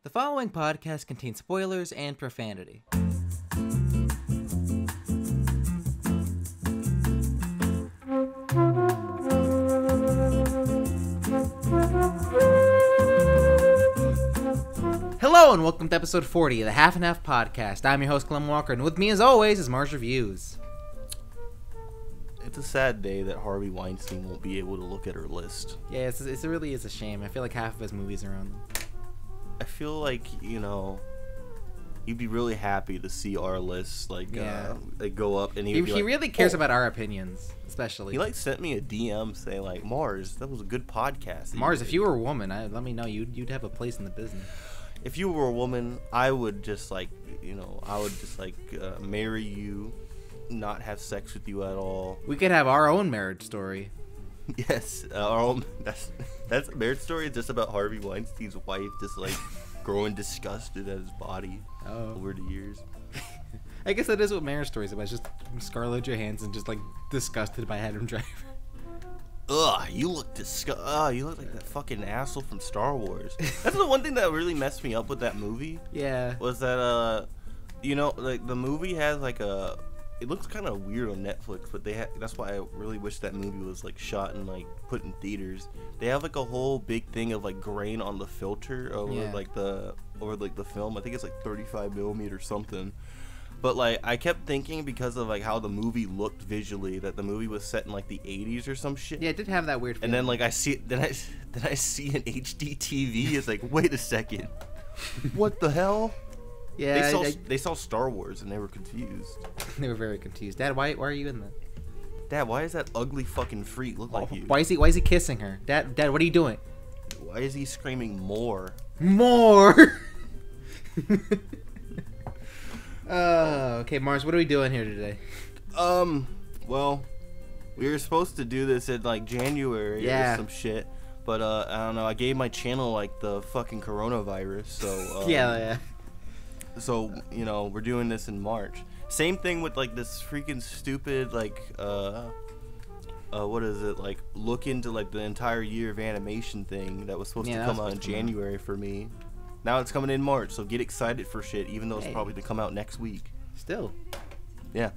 The following podcast contains spoilers and profanity. Hello and welcome to episode 40 of the Half and Half podcast. I'm your host, Glem Walker, and with me as always is MarsReviews. It's a sad day that Harvey Weinstein won't be able to look at her list. Yeah, it really is a shame. I feel like half of his movies are on them. I feel like, he'd be really happy to see our list, go up, and He really cares about our opinions, especially. He, sent me a DM saying, Mars, that was a good podcast. Mars, if you were a woman, let me know. You'd have a place in the business. If you were a woman, I would just, marry you, not have sex with you at all. We could have our own marriage story. Yes, our own. That's a marriage story. It's just about Harvey Weinstein's wife just growing disgusted at his body over the years. I guess that is what marriage story is about. It's just Scarlett Johansson just disgusted by Adam Driver. Ugh, you look you look like that fucking asshole from Star Wars. That's the one thing that really messed me up with that movie. Yeah. Was that the movie has it looks kind of weird on Netflix, but that's why I really wish that movie was shot and put in theaters. They have a whole big thing of grain on the filter over the film. I think it's 35 millimeter or something. But I kept thinking because of how the movie looked visually that the movie was set in the 80s or some shit. Yeah, it did have that weird feeling. And then I see an HD TV. It's wait a second, what the hell? Yeah, they saw Star Wars and they were confused. They were very confused. Dad, why are you in that? Dad, why is that ugly fucking freak look like you? Why is he kissing her? Dad, what are you doing? Why is he screaming more? More. Okay, Mars, what are we doing here today? Well, we were supposed to do this in January or some shit, but I don't know. I gave my channel the fucking coronavirus, so yeah. So, we're doing this in March. Same thing with this freaking stupid what is it? Look into the entire year of animation thing that was supposed to come out in January for me. Now it's coming in March, so get excited for shit, even though it's probably to come out next week. Still. Yeah.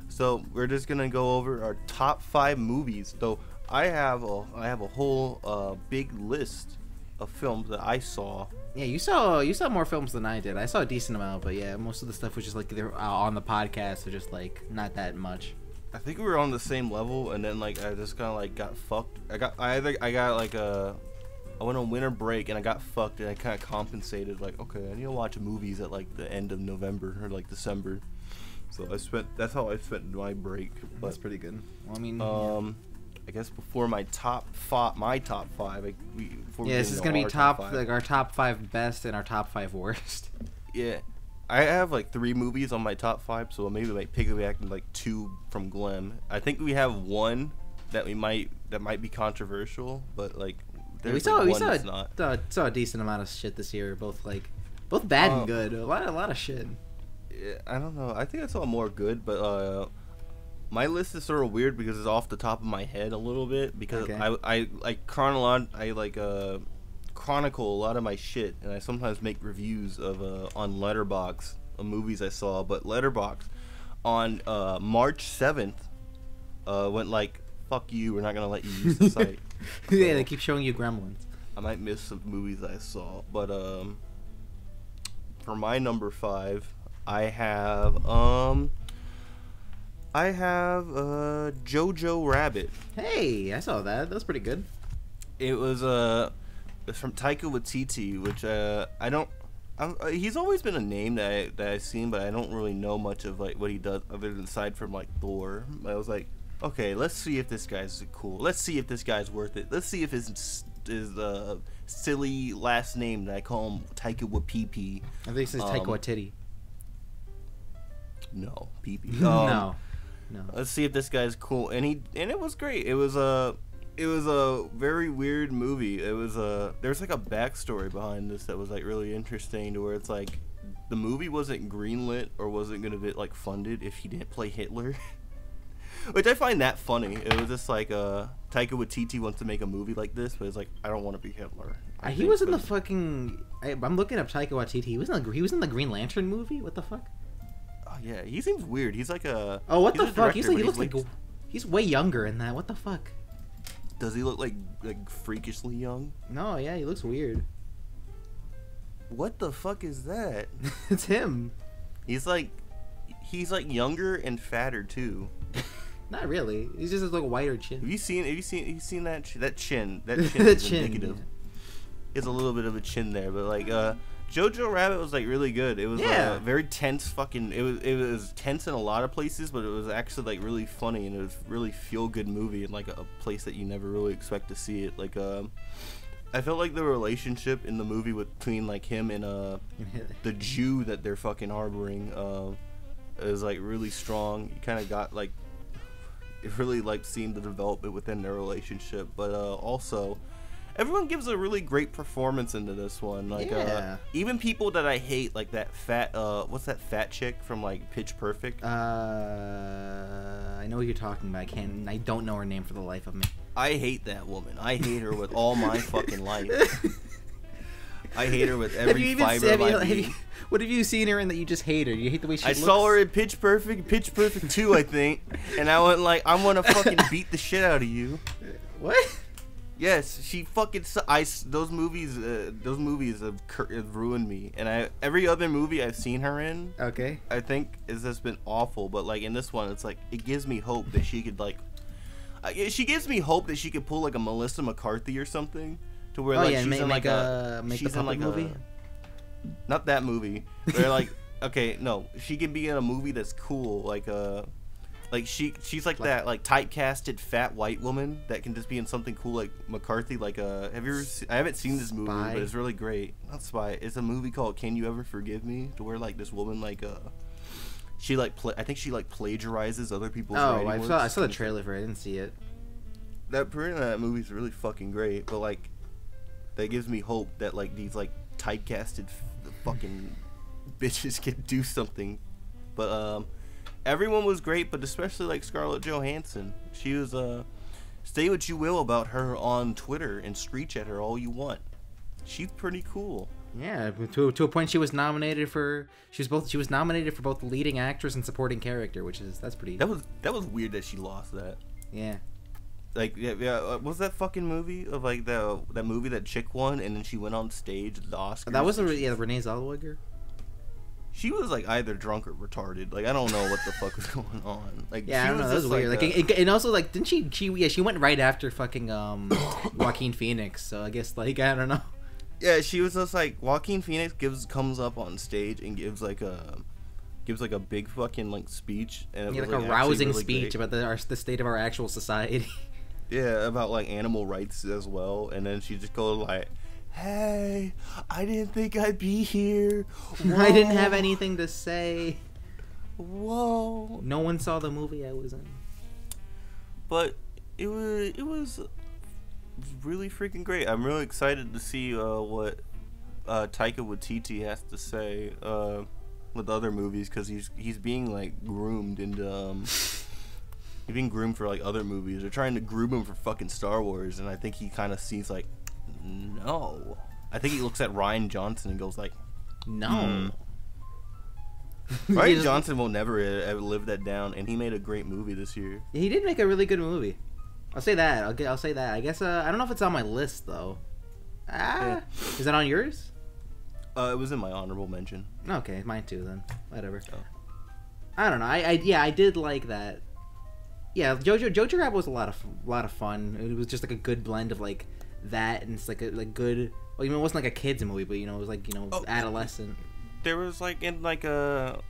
So we're just gonna go over our top 5 movies. Though I have a whole big list of films that I saw. Yeah, you saw more films than I did. I saw a decent amount, but yeah, most of the stuff was just either on the podcast or just not that much. I think we were on the same level, and then I just kind of got fucked. I went on winter break and I got fucked, and I kind of compensated. Okay, I need to watch movies at the end of November or December. So that's how I spent my break. But, that's pretty good. Well, I mean, I guess before my top five. This is gonna be our top 5 best and our top 5 worst. Yeah, I have 3 movies on my top 5, so maybe piggyback 2 from Glem. I think we have one that might be controversial, but we saw a decent amount of shit this year, both bad and good. A lot of shit. Yeah, I don't know. I think I saw more good, but my list is sort of weird because it's off the top of my head a little bit because I chronicle a lot of my shit, and I sometimes make reviews of on Letterboxd of movies I saw. But Letterboxd on March 7th went fuck you, we're not gonna let you use the site. Yeah, they keep showing you Gremlins. I might miss some movies I saw, but for my number 5, I have Jojo Rabbit. Hey, I saw that. That was pretty good. It was it's from Taika Waititi, which he's always been a name that I've seen, but I don't really know much of what he does other than aside from Thor. I was okay, let's see if this guy's cool. Let's see if this guy's worth it. Let's see if his silly last name that I call him Taika Wapipi. I think it says Taika Waititi. No, Pee-Pee. No. Let's see if this guy's cool. And it was great. It was a very weird movie. It was there's a backstory behind this that was really interesting, to where it's the movie wasn't greenlit or wasn't gonna get funded if he didn't play Hitler. Which I find that funny. It was just Taika Waititi wants to make a movie like this, but it's like, I don't want to be Hitler. He was in the fucking. I'm looking up Taika Waititi. He was in the Green Lantern movie. What the fuck? Oh yeah, he seems weird. He's like a. Oh, what the fuck? Director, He looks like he's way younger in that. What the fuck? Does he look like freakishly young? No, yeah, he looks weird. What the fuck is that? It's him. He's like younger and fatter too. Not really. He's just like a whiter chin. Have you seen that chin? That chin The is chin, indicative. yeah. It's a little bit of a chin there, but like Jojo Rabbit was like really good. It was very tense. It was tense in a lot of places, but it was actually like really funny, and it was really feel good movie in like a place that you never really expect to see it. Like I felt like the relationship in the movie between like him and the Jew that they're fucking harboring is like really strong. You kind of got like it really like seeing the development within their relationship, but also everyone gives a really great performance into this one. Like even people that I hate, like that fat what's that fat chick from like Pitch Perfect? I know what you're talking about. I don't know her name for the life of me. I hate that woman. I hate her with all my fucking life. I hate her with every fiber of my being. What have you seen her in that you just hate her? You hate the way she looks? I saw her in Pitch Perfect 2, I think, and I went like, I want to fucking beat the shit out of you. What? Yes, she fucking. Those movies have ruined me, and every other movie I've seen her in, okay, I think has just been awful. But like in this one, it's like it gives me hope that she could like. She gives me hope that she could pull like a Melissa McCarthy or something, to where she's in like a movie. Not that movie. They're like, okay, no, she can be in a movie that's cool, like she's like that like typecasted fat white woman that can just be in something cool like McCarthy. Like have you ever? I haven't seen this movie, but it's really great. Not Spy. It's a movie called Can You Ever Forgive Me? To where like this woman like she like I think she like plagiarizes other people's. Oh, I saw the trailer for it. I didn't see it. That movie's really fucking great, but like that gives me hope that like these like typecasted fucking bitches can do something. But everyone was great, but especially like Scarlett Johansson. She was say what you will about her on Twitter and screech at her all you want. She's pretty cool. Yeah, to a point she was nominated for both leading actress and supporting character, that's pretty. That was weird that she lost that. Yeah. Like what was that fucking movie of like that movie that chick won and then she went on stage at the Oscars? That was Renee Zellweger. She was like either drunk or retarded. Like I don't know what the fuck was going on. Like yeah, I don't know. That was weird. Like and also like didn't she went right after fucking Joaquin Phoenix. So I guess like I don't know. Yeah, she was just like Joaquin Phoenix comes up on stage and gives like a big fucking like speech and like a rousing really speech about the state of our actual society. Yeah, about like animal rights as well, and then she just goes like, "Hey, I didn't think I'd be here. Whoa. I didn't have anything to say. Whoa." No one saw the movie I was in. But it was really freaking great. I'm really excited to see what Taika Waititi has to say with other movies, because he's being like groomed into he's being groomed for like other movies. They're trying to groom him for fucking Star Wars, and I think he kind of sees like, no. I think he looks at Rian Johnson and goes like, no. Rian Johnson will never ever live that down, and he made a great movie this year. He did make a really good movie. I'll say that. I'll say that. I guess I don't know if it's on my list though. Yeah. Is that on yours? It was in my honorable mention. Okay, mine too then. Whatever. Oh. I don't know. I did like that. Yeah, Jojo Rabbit was a lot of fun. It was just like a good blend of like that, and it's like a good. Well, it wasn't like a kids movie, but it was like adolescent. There was like in like a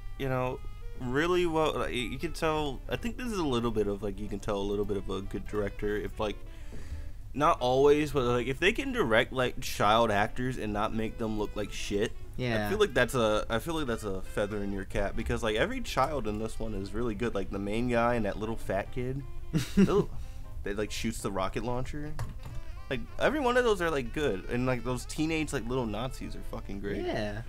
really well. Like, you can tell. I think this is a little bit of like you can tell a little bit of a good director if like. Not always, but like if they can direct like child actors and not make them look like shit. Yeah. I feel like that's a feather in your cap, because like every child in this one is really good. Like the main guy and that little fat kid, that like shoots the rocket launcher. Like every one of those are like good, and like those teenage like little Nazis are fucking great. Yeah.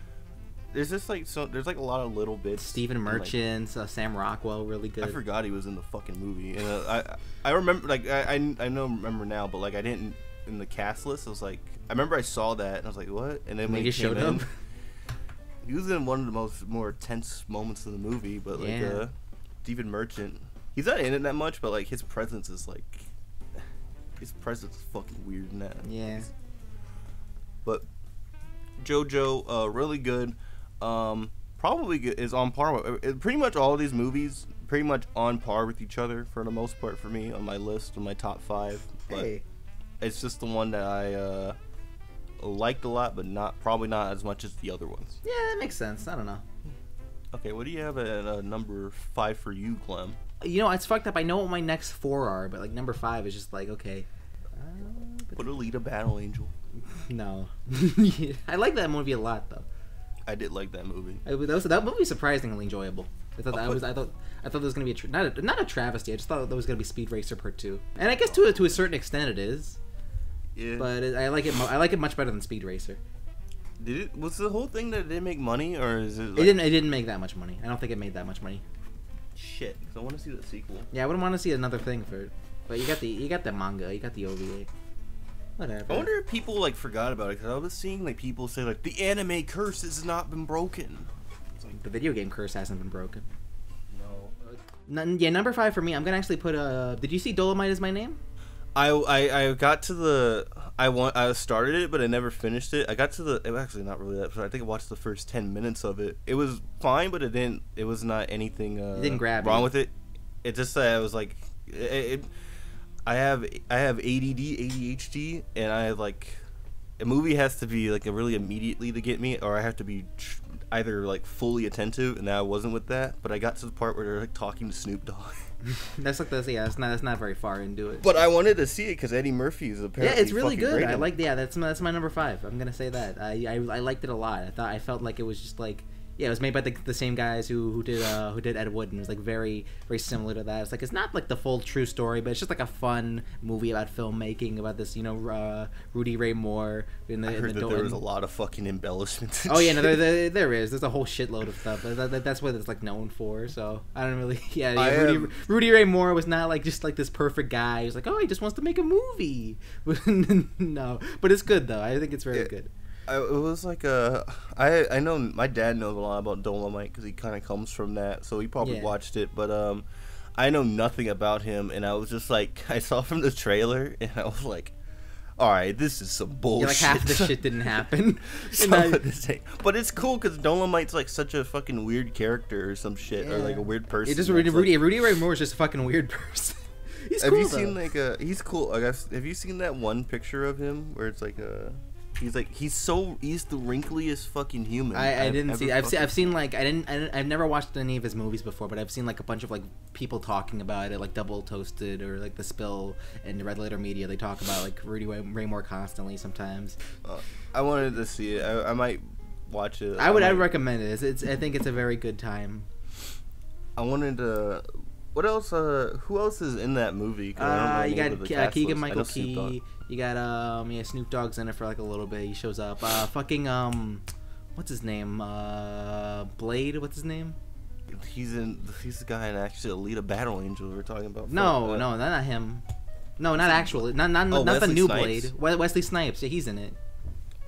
there's just like there's like a lot of little bits. Stephen Merchant, Sam Rockwell, really good. I forgot he was in the fucking movie, and I remember like remember now, but like I didn't in the cast list. I was like, I remember I saw that and I was like, what? And then when he showed up, he was in one of the more tense moments of the movie. But like Stephen Merchant, he's not in it that much, but like his presence is fucking weird in that. Yeah. But JoJo, really good. Probably is on par with pretty much all of these movies. Pretty much on par with each other for the most part for me on my list, on my top 5. But it's just the one that I liked a lot, but probably not as much as the other ones. Yeah, that makes sense. I don't know. Okay, what do you have at number 5 for you, Glem? You know, it's fucked up. I know what my next 4 are, but like number 5 is just like, okay. Put Alita Battle Angel. No. I like that movie a lot, though. I did like that movie. That movie was surprisingly enjoyable. I thought there was gonna be not a travesty. I just thought there was gonna be Speed Racer Part 2, and I guess to a certain extent it is. Yeah. But I like it much better than Speed Racer. Was the whole thing that it didn't make money, or is it? Like... It didn't make that much money. I don't think it made that much money. Shit, because I want to see the sequel. Yeah, I wouldn't want to see another thing for it. But you got the manga, you got the OVA. Whatever. I wonder if people like forgot about it, because I was seeing like people say like the anime curse has not been broken. It's like the video game curse hasn't been broken. No. Yeah, number 5 for me. I'm gonna actually put Did you see Dolomite Is My Name? I got to the I started it, but I never finished it. I got to the actually not really that. I think I watched the first 10 minutes of it. It was fine, but it was not anything it didn't grab wrong you. with it. It just I was like I have ADD, ADHD, and I like a movie has to be like really immediately to get me, or I have to be either like fully attentive, and I wasn't with that. But I got to the part where they're like talking to Snoop Dogg. That's like that's not very far into it. But I wanted to see it because Eddie Murphy is apparently it's really good. great. I like that's my number 5. I'm gonna say that I liked it a lot. I felt like it was just like. Yeah, it was made by the same guys who did Ed Wood, and it was like very very similar to that. It's like it's not like the full true story, but it's just like a fun movie about filmmaking about this Rudy Ray Moore in the. I heard that there was a lot of fucking embellishments. Oh yeah, no, there is. There's a whole shitload of stuff. That's what it's like known for. So I don't really. Yeah. Rudy Ray Moore was not like just like this perfect guy. He's like, oh, he just wants to make a movie. No, but it's good though. I think it's very good. It was like I know my dad knows a lot about Dolomite because he kind of comes from that, so he probably watched it. But I know nothing about him, and I was just like, I saw from the trailer, and I was like, all right, this is some bullshit. Like half the shit didn't happen. But it's cool because Dolomite's like such a fucking weird character or some shit, or like a weird person. Just Rudy Ray Moore is just a fucking weird person. He's have cool, you seen like he's cool? I guess have you seen that one picture of him where it's like a. He's the wrinkliest fucking human. I didn't see. I've seen like I've never watched any of his movies before, but I've seen like a bunch of like people talking about it, like Double Toasted or like The Spill and Red Letter Media. They talk about like Rudy Ray Moore constantly sometimes. I wanted to see it. I might watch it. I would recommend it. I think it's a very good time. I wanted to. What else? Who else is in that movie? You got Keegan-Michael Key. You got Snoop Dogg's in it for like a little bit. He shows up. What's his name? Blade. What's his name? He's the guy in actually Alita Battle Angel we're talking about. No, not him. No, not actually. Not the new Snipes? Blade. Wesley Snipes. Yeah, he's in it.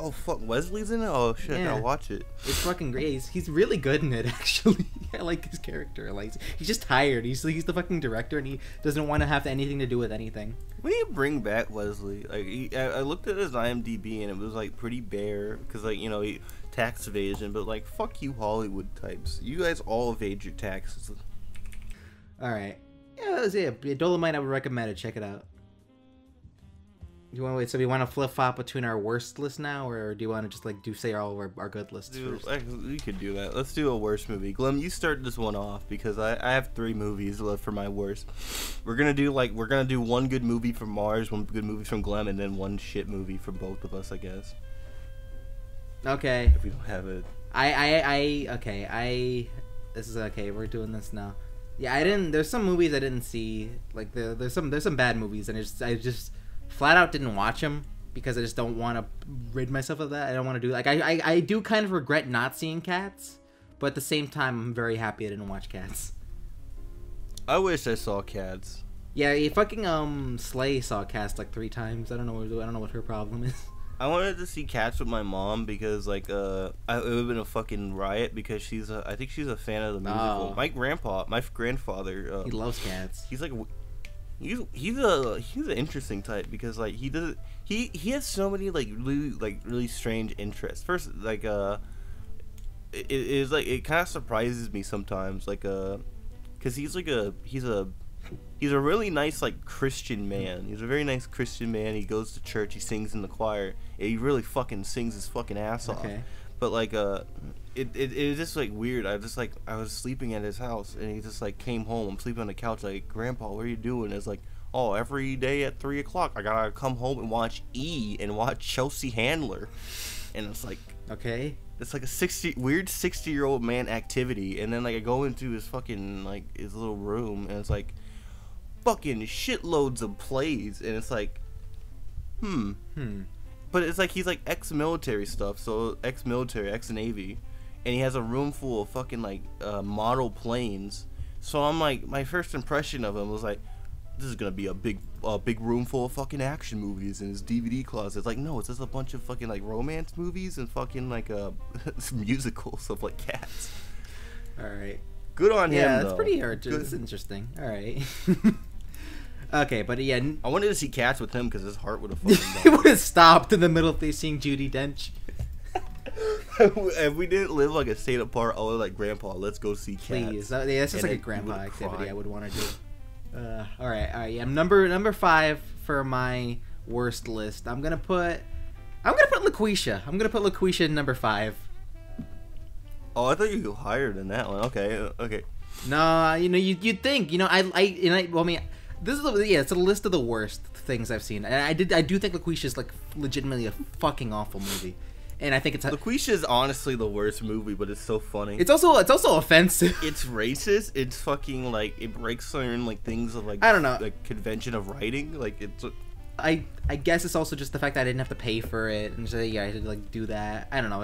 Oh fuck, Wesley's in it. Oh shit, yeah. I'll watch it. It's fucking great. He's really good in it. Actually, I like his character. Like he's just tired. He's the fucking director, and he doesn't want to have anything to do with anything. When you bring back Wesley, like I looked at his IMDb and it was like pretty bare because like he tax evasion, but like fuck you Hollywood types. You guys all evade your taxes. All right, yeah, Dolomite. I would recommend it. Check it out. You want to wait? So we want to flip flop between our worst list now, or do you want to just like say all of our good lists first? We could do that. Let's do a worst movie. Glem, you start this one off because I have 3 movies left for my worst. We're gonna do one good movie from Mars, one good movie from Glem, and then one shit movie for both of us, I guess. Okay. If we don't have it. This is okay. We're doing this now. Yeah, there's some movies I didn't see. Like there's some bad movies, and I just flat out didn't watch them. because I just don't want to rid myself of that. I don't want to do like I do kind of regret not seeing Cats, but at the same time I'm very happy I didn't watch Cats. I wish I saw Cats. Yeah, fucking Slay saw Cats like 3 times. I don't know what her problem is. I wanted to see Cats with my mom because like it would have been a fucking riot because I think she's a fan of the musical. My grandfather, he loves Cats. He's like he's an interesting type because like he has so many really strange interests. First, like it is like it kind of surprises me sometimes, like because he's a really nice like Christian man. He's a very nice Christian man. He goes to church. He sings in the choir. And he really fucking sings his fucking ass off. But like it is just like weird. I was sleeping at his house and he just like came home. I'm sleeping on the couch like, Grandpa, what are you doing? It's like, oh, every day at 3 o'clock I gotta come home and watch E and watch Chelsea Handler. And it's like, okay. It's like a weird 60-year-old man activity. And then like I go into his fucking like his little room and it's like fucking shitloads of plays, and it's like but it's like he's like ex-military stuff, so ex-military, ex-Navy, and he has a room full of fucking like model planes. So I'm like, my first impression of him was like, this is gonna be a big room full of fucking action movies in his DVD closet. It's like, no, it's just a bunch of fucking like romance movies and fucking like musicals of like Cats. All right, good on him. Yeah, it's though. pretty hard. It's interesting. All right. Okay, but yeah, I wanted to see Cats with him because his heart would have fucking he would have stopped in the middle of seeing Judi Dench. If we didn't live like a state apart, I was like, Grandpa, let's go see Cats. Please, yeah, that's just like a grandpa activity I would want to do. All right, yeah. Number 5 for my worst list. I'm gonna put LaQuisha. I'm gonna put LaQuisha in number 5. Oh, I thought you go higher than that one. Okay. No, you'd think, this is it's a list of the worst things I've seen, and I do think LaQuisha is like legitimately a fucking awful movie, and I think it's LaQuisha is honestly the worst movie, but it's so funny. It's also offensive. It's racist. It's fucking like it breaks certain like things of like, I don't know, like convention of writing. Like it's. I guess it's also just the fact that I didn't have to pay for it, and so yeah, I had to like do that. I don't know.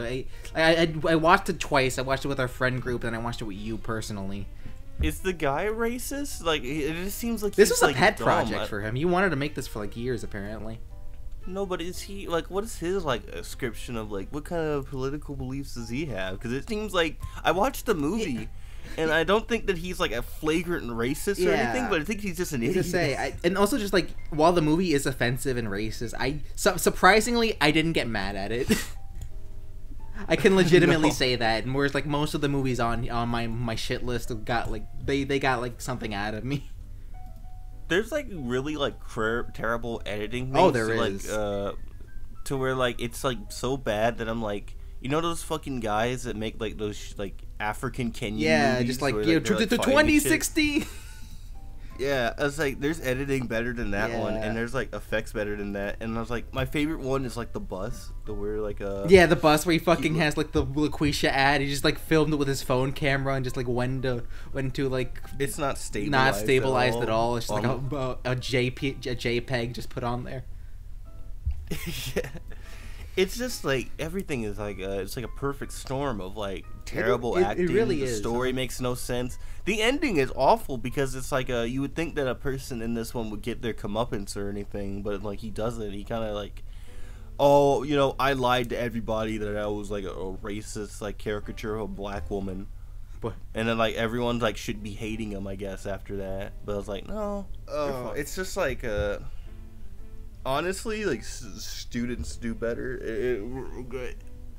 I watched it twice. I watched it with our friend group, and I watched it with you personally. Is the guy racist? Like, it just seems like this was a pet project for him. He wanted to make this for like years, apparently. No, but is he like? What is his like description of like? What kind of political beliefs does he have? Because it seems like I watched the movie, and I don't think that he's like a flagrant racist or anything. But I think he's just an idiot. And also just like while the movie is offensive and racist, surprisingly I didn't get mad at it. I can legitimately say that, and whereas like most of the movies on my shit list have got like they got like something out of me. There's like really like terrible editing. Oh, there is. Like to where like it's like so bad that I'm like, those fucking guys that make like those like African Kenyan movies, just like the 2060. Yeah, I was like, there's editing better than that one, and there's like effects better than that, and I was like, my favorite one is like the bus, the bus where he fucking has like the LaQuisha ad. He just like filmed it with his phone camera and just like went to like it's not stabilized at all. It's just like a JPEG just put on there. Yeah. It's just like everything is like it's like a perfect storm of like terrible acting. It really is. The story makes no sense. The ending is awful because it's like you would think that a person in this one would get their comeuppance or anything, but like he doesn't. He kind of like, I lied to everybody that I was like a racist like caricature of a black woman, and then like everyone's like should be hating him, I guess, after that. But I was like, no, it's just like honestly, like students do better.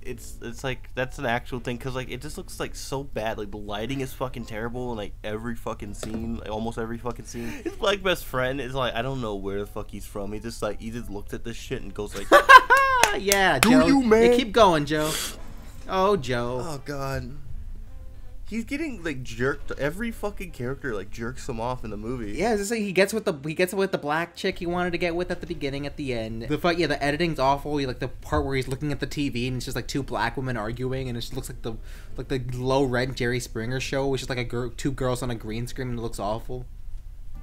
It's like that's an actual thing because like it just looks like so bad. Like the lighting is fucking terrible in like every fucking scene, like almost every fucking scene. His black best friend is like, I don't know where the fuck he's from. He just looked at this shit and goes like, yeah, do Joe, you, man? Yeah, keep going, Joe. Oh, Joe. Oh God. He's getting like jerked. Every fucking character like jerks him off in the movie. Yeah, it's just like he gets with the black chick he wanted to get with at the beginning, at the end. The editing's awful. Like the part where he's looking at the TV and it's just like two black women arguing, and it just looks like the low rent Jerry Springer show, which is like two girls on a green screen, and it looks awful.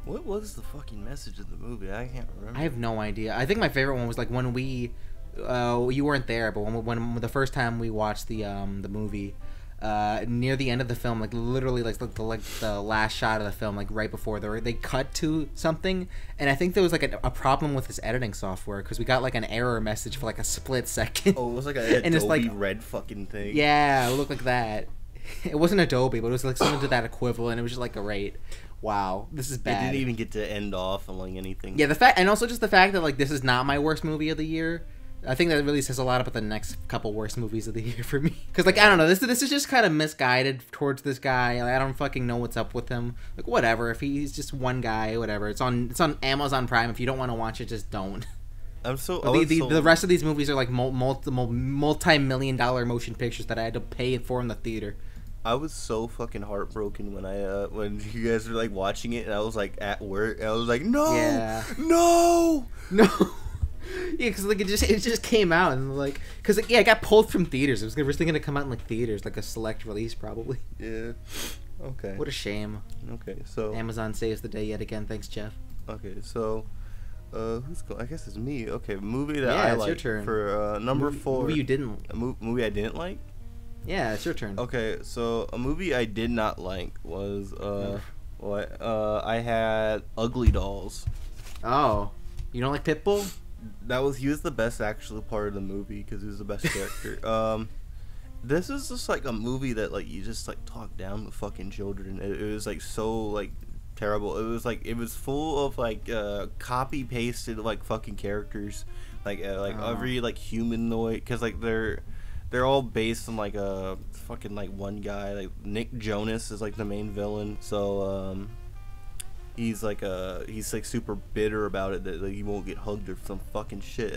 What was the fucking message of the movie? I can't remember. I have no idea. I think my favorite one was like when you weren't there, but when the first time we watched the movie, near the end of the film, like literally like the last shot of the film, like right before they cut to something, and I think there was like a problem with his editing software because we got like an error message for like a split second. Oh, it was like a and it's like red fucking thing. Yeah, it looked like that. It wasn't Adobe, but it was like something to that equivalent. It was just like, great, wow, this is bad. It didn't even get to end off on like anything. Yeah, and also just the fact that like this is not my worst movie of the year. I think that really says a lot about the next couple worst movies of the year for me. Because, like, I don't know, this is just kind of misguided towards this guy. Like, I don't fucking know what's up with him. Like, whatever. If he's just one guy, whatever. It's on Amazon Prime. If you don't want to watch it, just don't. The rest of these movies are like multi-million-dollar motion pictures that I had to pay for in the theater. I was so fucking heartbroken when you guys were like watching it, and I was like at work. And I was like, no, no. Yeah, because like it just came out, and like because like, it got pulled from theaters. It was originally gonna come out in like theaters, like a select release probably. Yeah. Okay. What a shame. Okay, so Amazon saves the day yet again. Thanks, Jeff. Okay, so who's going? I guess it's me. Okay, movie that I like for number 4. Movie you didn't. Movie I didn't like. Yeah, it's your turn. Okay, so a movie I did not like was I had Ugly Dolls. Oh, you don't like Pitbull? He was the best actual part of the movie because he was the best character. This is just like a movie that like you just like talk down to fucking children. It was like so like terrible. It was full of like copy pasted like fucking characters, like every like humanoid, because like they're all based on like a fucking like one guy. Like Nick Jonas is like the main villain, so he's like super bitter about it that like, he won't get hugged or some fucking shit.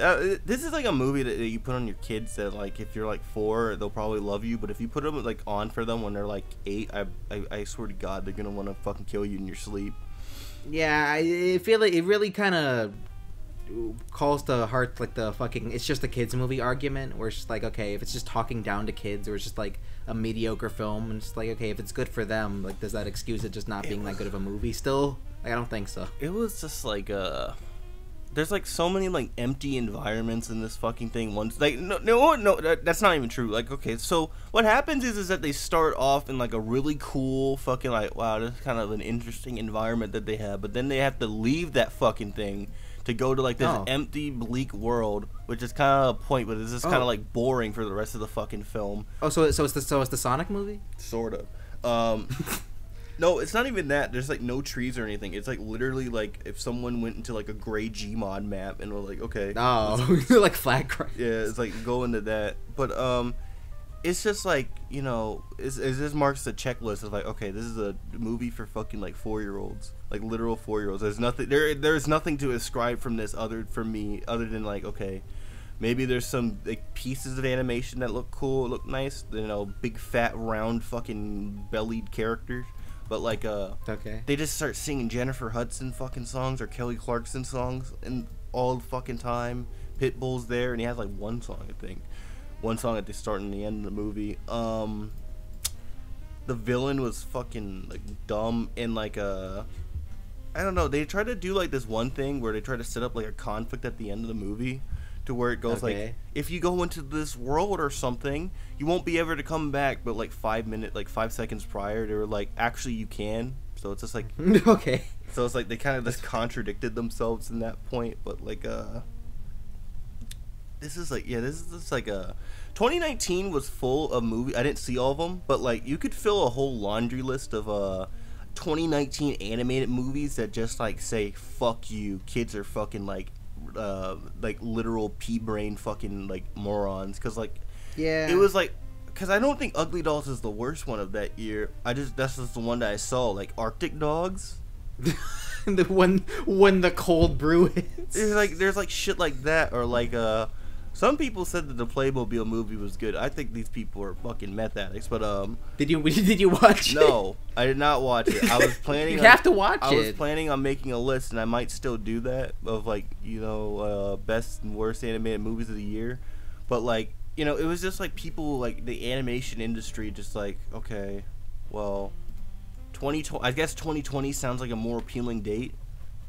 This is like a movie that you put on your kids that like if you're like 4 they'll probably love you, but if you put them like on for them when they're like 8, I swear to God they're gonna want to fucking kill you in your sleep. Yeah, I feel like it really kind of calls to heart like the fucking it's just a kids movie argument, where it's just like, okay, if it's just talking down to kids or it's just like a mediocre film, and it's like, okay, if it's good for them, like does that excuse it just not being that good of a movie still? Like, I don't think so. It was just like there's like so many like empty environments in this fucking thing. Once like no, that's not even true. Like, okay, so what happens is that they start off in like a really cool fucking like, wow, this is kind of an interesting environment that they have, but then they have to leave that fucking thing to go to like this empty, bleak world, which is kind of a point, but it's just kind of like boring for the rest of the fucking film. Oh, so it's the Sonic movie? Sort of. No, it's not even that. There's like no trees or anything. It's like literally like if someone went into like a gray Gmod map and were like, okay, like Flag Cry. Yeah, it's like go into that, but it's just like, you know, it just marks the checklist of like, okay, this is a movie for fucking like 4-year-olds, like literal 4-year-olds. There's nothing there's nothing to ascribe from this other than like, okay, maybe there's some like pieces of animation that look cool, look nice, you know, big fat round fucking bellied characters, but like they just start singing Jennifer Hudson fucking songs or Kelly Clarkson songs and all the fucking time. Pitbull's there and he has like one song, I think. One song at the start and the end of the movie. The villain was fucking like dumb and like I don't know. They try to do like this one thing where they try to set up like a conflict at the end of the movie, to where it goes like, if you go into this world or something, you won't be able to come back. But like 5 seconds prior, they were like, actually you can. So it's just like okay. So it's like they kind of just contradicted themselves in that point. But like this is just like a 2019 was full of movies. I didn't see all of them, but like you could fill a whole laundry list of 2019 animated movies that just like say fuck you, kids are fucking like literal pea brain fucking like morons. Because like it was like, because I don't think Ugly Dolls is the worst one of that year. That's just the one that I saw. Like Arctic Dogs. The one when the cold brew hits. There's like shit like that, or like some people said that the Playmobil movie was good. I think these people are fucking meth addicts. But did you watch it? No, I did not watch it. I was planning. You have to watch it. I was planning on making a list, and I might still do that of like, you know, best and worst animated movies of the year. But like, you know, it was just like people like the animation industry just like, okay, well, 2020. I guess 2020 sounds like a more appealing date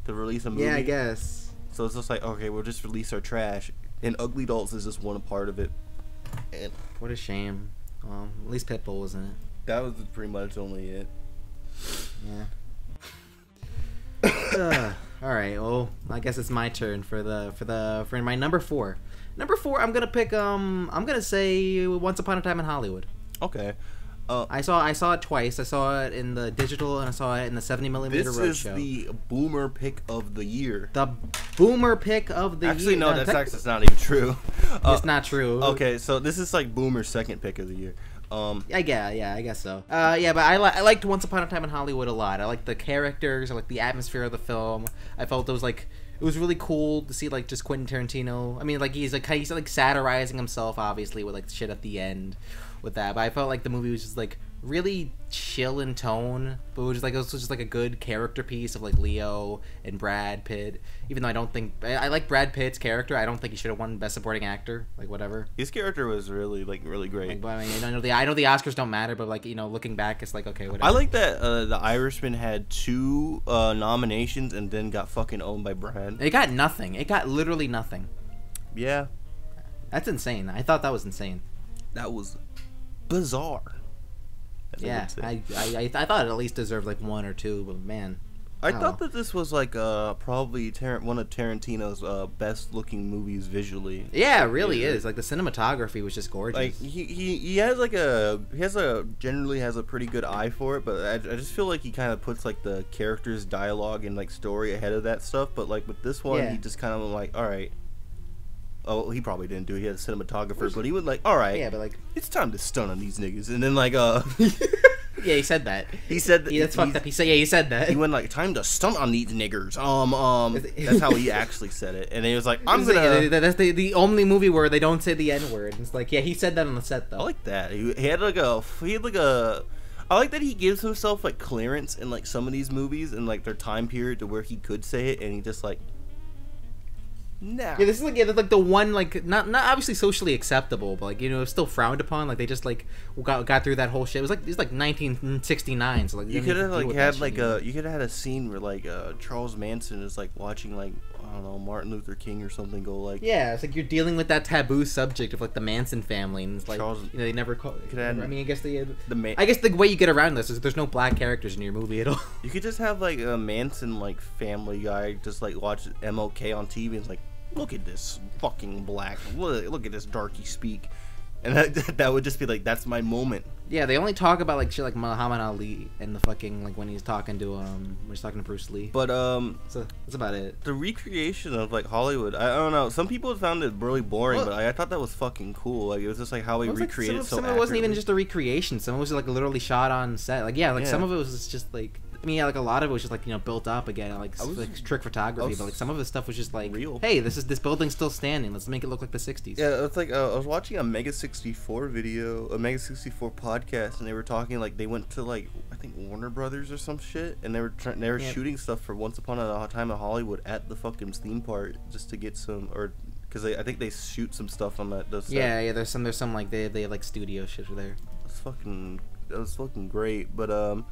to release a movie. Yeah, I guess. So it's just like, okay, we'll just release our trash, and Ugly Dolls is just one part of it. And what a shame. At least Pitbull was in it. that was pretty much only it. Yeah. All right. Well, I guess it's my turn for my number 4. Number 4, I'm gonna say Once Upon a Time in Hollywood. Okay. I saw it twice. I saw it in the digital and I saw it in the 70mm This roadshow. is the boomer pick of the year. The boomer pick of the year. Actually, no, that's not even true. It's not true. Okay, so this is like boomer's second pick of the year. I guess so. Yeah, but I liked Once Upon a Time in Hollywood a lot. I liked the characters. I liked the atmosphere of the film. I felt it was really cool to see like just Quentin Tarantino. I mean, like he's satirizing himself, obviously, with like shit at the end with that. But I felt like the movie was just like really chill in tone, but it was just like a good character piece of like Leo and Brad Pitt. Even though I don't think I like Brad Pitt's character, I don't think he should have won Best Supporting Actor. Like whatever. His character was really great. Like, but I mean, I know the Oscars don't matter, but like looking back, it's like okay, whatever. I like that the Irishman had 2 nominations and then got fucking owned by Brad. It got nothing. It got literally nothing. Yeah, That's insane. I thought that was insane. that was bizarre. Yeah, I thought it at least deserved like 1 or 2, but man, I thought that this was like probably one of Tarantino's best looking movies visually. Yeah, it really is. Like the cinematography was just gorgeous. Like he generally has a pretty good eye for it, but I just feel like he kind of puts like the characters' dialogue and like story ahead of that stuff. But like with this one, he just kind of like, all right. Oh, he probably didn't do it. He had a cinematographer, but he was like, all right, yeah, but like it's time to stun on these niggas, and then like yeah, he said that. He said that. Yeah, that's fucked up. He said that. He went like, time to stunt on these niggers. That's how he actually said it, and he was like, I'm gonna. That's the only movie where they don't say the N word. It's like, yeah, he said that on the set though. I like that. He had like a. I like that he gives himself like clearance in like some of these movies and like their time period to where he could say it, and he just like. Nah. Yeah, this is like the one like not obviously socially acceptable, but like still frowned upon. Like they just like got through that whole shit. It was like 1969, so like you could have like had like you could have had a scene where like Charles Manson is like watching like I don't know Martin Luther King or something go like it's like you're dealing with that taboo subject of like the Manson family, and it's like they never call. I mean, I guess I guess the way you get around this is there's no black characters in your movie at all. You could just have like a Manson like family guy just like watch MLK on TV and it's like. Look at this fucking black. Look at this darky speak, and that would just be like that's my moment. Yeah, they only talk about like shit like Muhammad Ali and the fucking like when he's talking to Bruce Lee. But so that's about it. The recreation of like Hollywood, I don't know. Some people found it really boring, but I thought that was fucking cool. Like it was just like how he recreated some of it wasn't even just a recreation. Some of it was like literally shot on set. Like some of it was just like. I mean, yeah, like a lot of it was just like built up again, like trick photography. But like some of the stuff was just like, real. Hey, this building's still standing. Let's make it look like the '60s. Yeah, it's like I was watching a Mega 64 video, a Mega 64 podcast, and they were talking like they went to like I think Warner Brothers or some shit, and they were shooting stuff for Once Upon a Time in Hollywood at the fucking theme park just to get some because I think they shoot some stuff on that. Yeah. There's some like they have like studio shit there. That was fucking great, but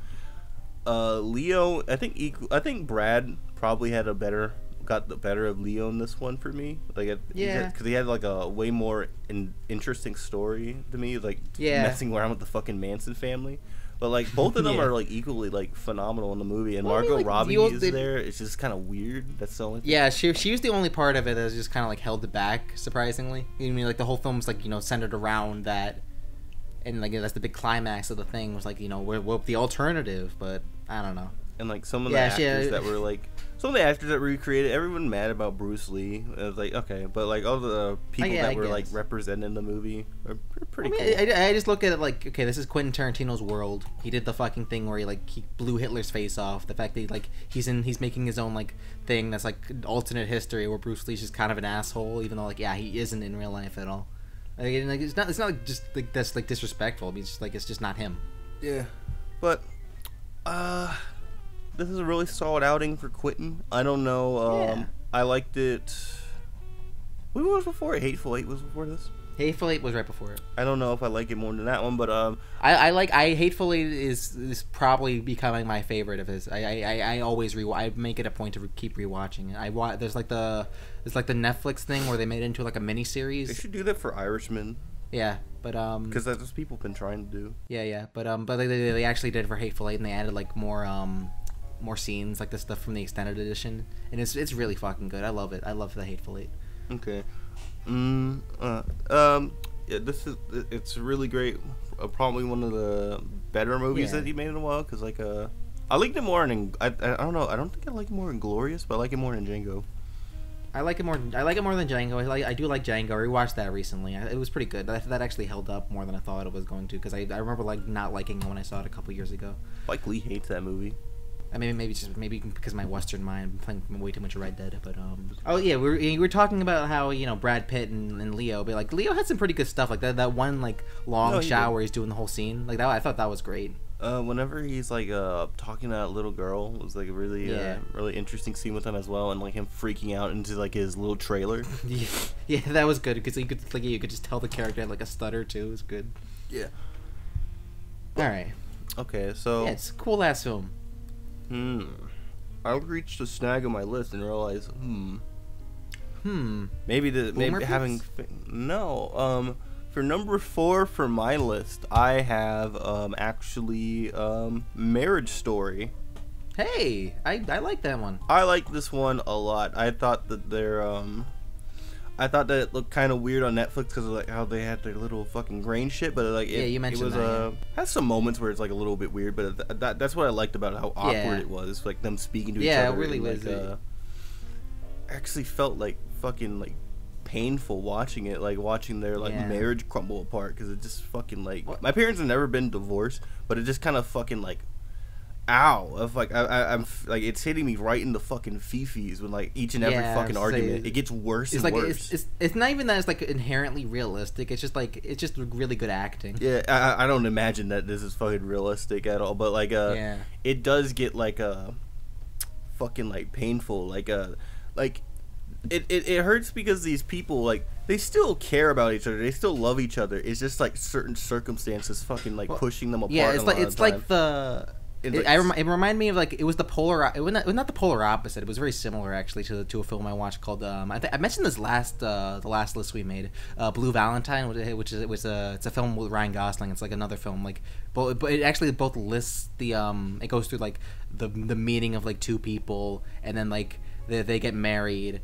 Leo, I think Brad probably got the better of Leo in this one for me. Like, because he had like a way more interesting story to me, like messing around with the fucking Manson family. But like both of them are like equally like phenomenal in the movie, and Margot Robbie is there. It's just kind of weird. That's the only thing. Yeah, she was the only part of it that was just kind of like held back, surprisingly. I mean, like the whole film's like centered around that. And like that's the big climax of the thing was like we're the alternative, but I don't know. And like some of the actors that were like some of the actors that recreated, everyone mad about Bruce Lee. It was like okay, but like all the people that were like represented in the movie are pretty cool. I just look at it like okay, this is Quentin Tarantino's world. He did the fucking thing where he blew Hitler's face off. The fact that he's making his own like thing that's like alternate history where Bruce Lee's just kind of an asshole, even though he isn't in real life at all. Like, it's not like just like that's like disrespectful. I mean, it's just not him. Yeah, but this is a really solid outing for Quentin. I don't know. I liked it. What was before? Hateful Eight was before this. Hateful Eight was right before it. I don't know if I like it more than that one, but I Hateful Eight is probably becoming my favorite of his. I always I make it a point to keep rewatching it. There's like the Netflix thing where they made it into like a mini series. They should do that for Irishman. Yeah, but because that's what people been trying to do. Yeah, but they actually did it for Hateful Eight, and they added like more scenes, like the stuff from the extended edition, and it's really fucking good. I love it. I love the Hateful Eight. Okay. Yeah, it's really great. Probably one of the better movies that he made in a while. Cause like I liked it more in I don't know. I don't think I like it more in Glorious, but I like it more in Django. I like it more than Django. I do like Django. I rewatched that recently. It was pretty good. That actually held up more than I thought it was going to. Because I remember like not liking it when I saw it a couple years ago. Like Lee hates that movie. I mean, maybe because of my Western mind, I'm playing way too much Red Dead. But oh yeah, we were talking about how Brad Pitt and Leo, but like Leo had some pretty good stuff. Like that one like long shower he's doing the whole scene. Like that, I thought that was great. Whenever he's like talking to that little girl, it was like a really really interesting scene with him as well, and like him freaking out into like his little trailer. Yeah, that was good because you could just tell the character had like a stutter too. It was good. Yeah. All right. Okay, so yeah, it's a cool ass film. I reached the snag of my list and realized, maybe having for number 4 for my list, I have actually Marriage Story. Hey, I like that one. I like this one a lot. I thought that I thought that it looked kind of weird on Netflix because of like how they had their little fucking grain shit, but like you mentioned it was has some moments where it's like a little bit weird, but that's what I liked about it, how awkward it was, like them speaking to each other. Yeah, it really was. Actually felt like fucking like painful watching it, like watching their like marriage crumble apart because it just fucking like my parents have never been divorced, but it just kind of fucking like. Ow! Of like I'm like it's hitting me right in the fucking fifis when like each and every fucking argument it gets worse and worse. It's not even that it's like inherently realistic. It's just really good acting. Yeah, I don't imagine that this is fucking realistic at all. But like it does get like fucking like painful. Like it hurts because these people like they still care about each other. They still love each other. It's just like certain circumstances fucking like pushing them apart. Yeah, it's like the. It reminded me of like it was not the polar opposite. It was very similar actually to a film I watched called I mentioned this the last list we made, Blue Valentine, which is it's a film with Ryan Gosling. It's like another film like but it actually both lists the it goes through like the meeting of like two people and then like they get married.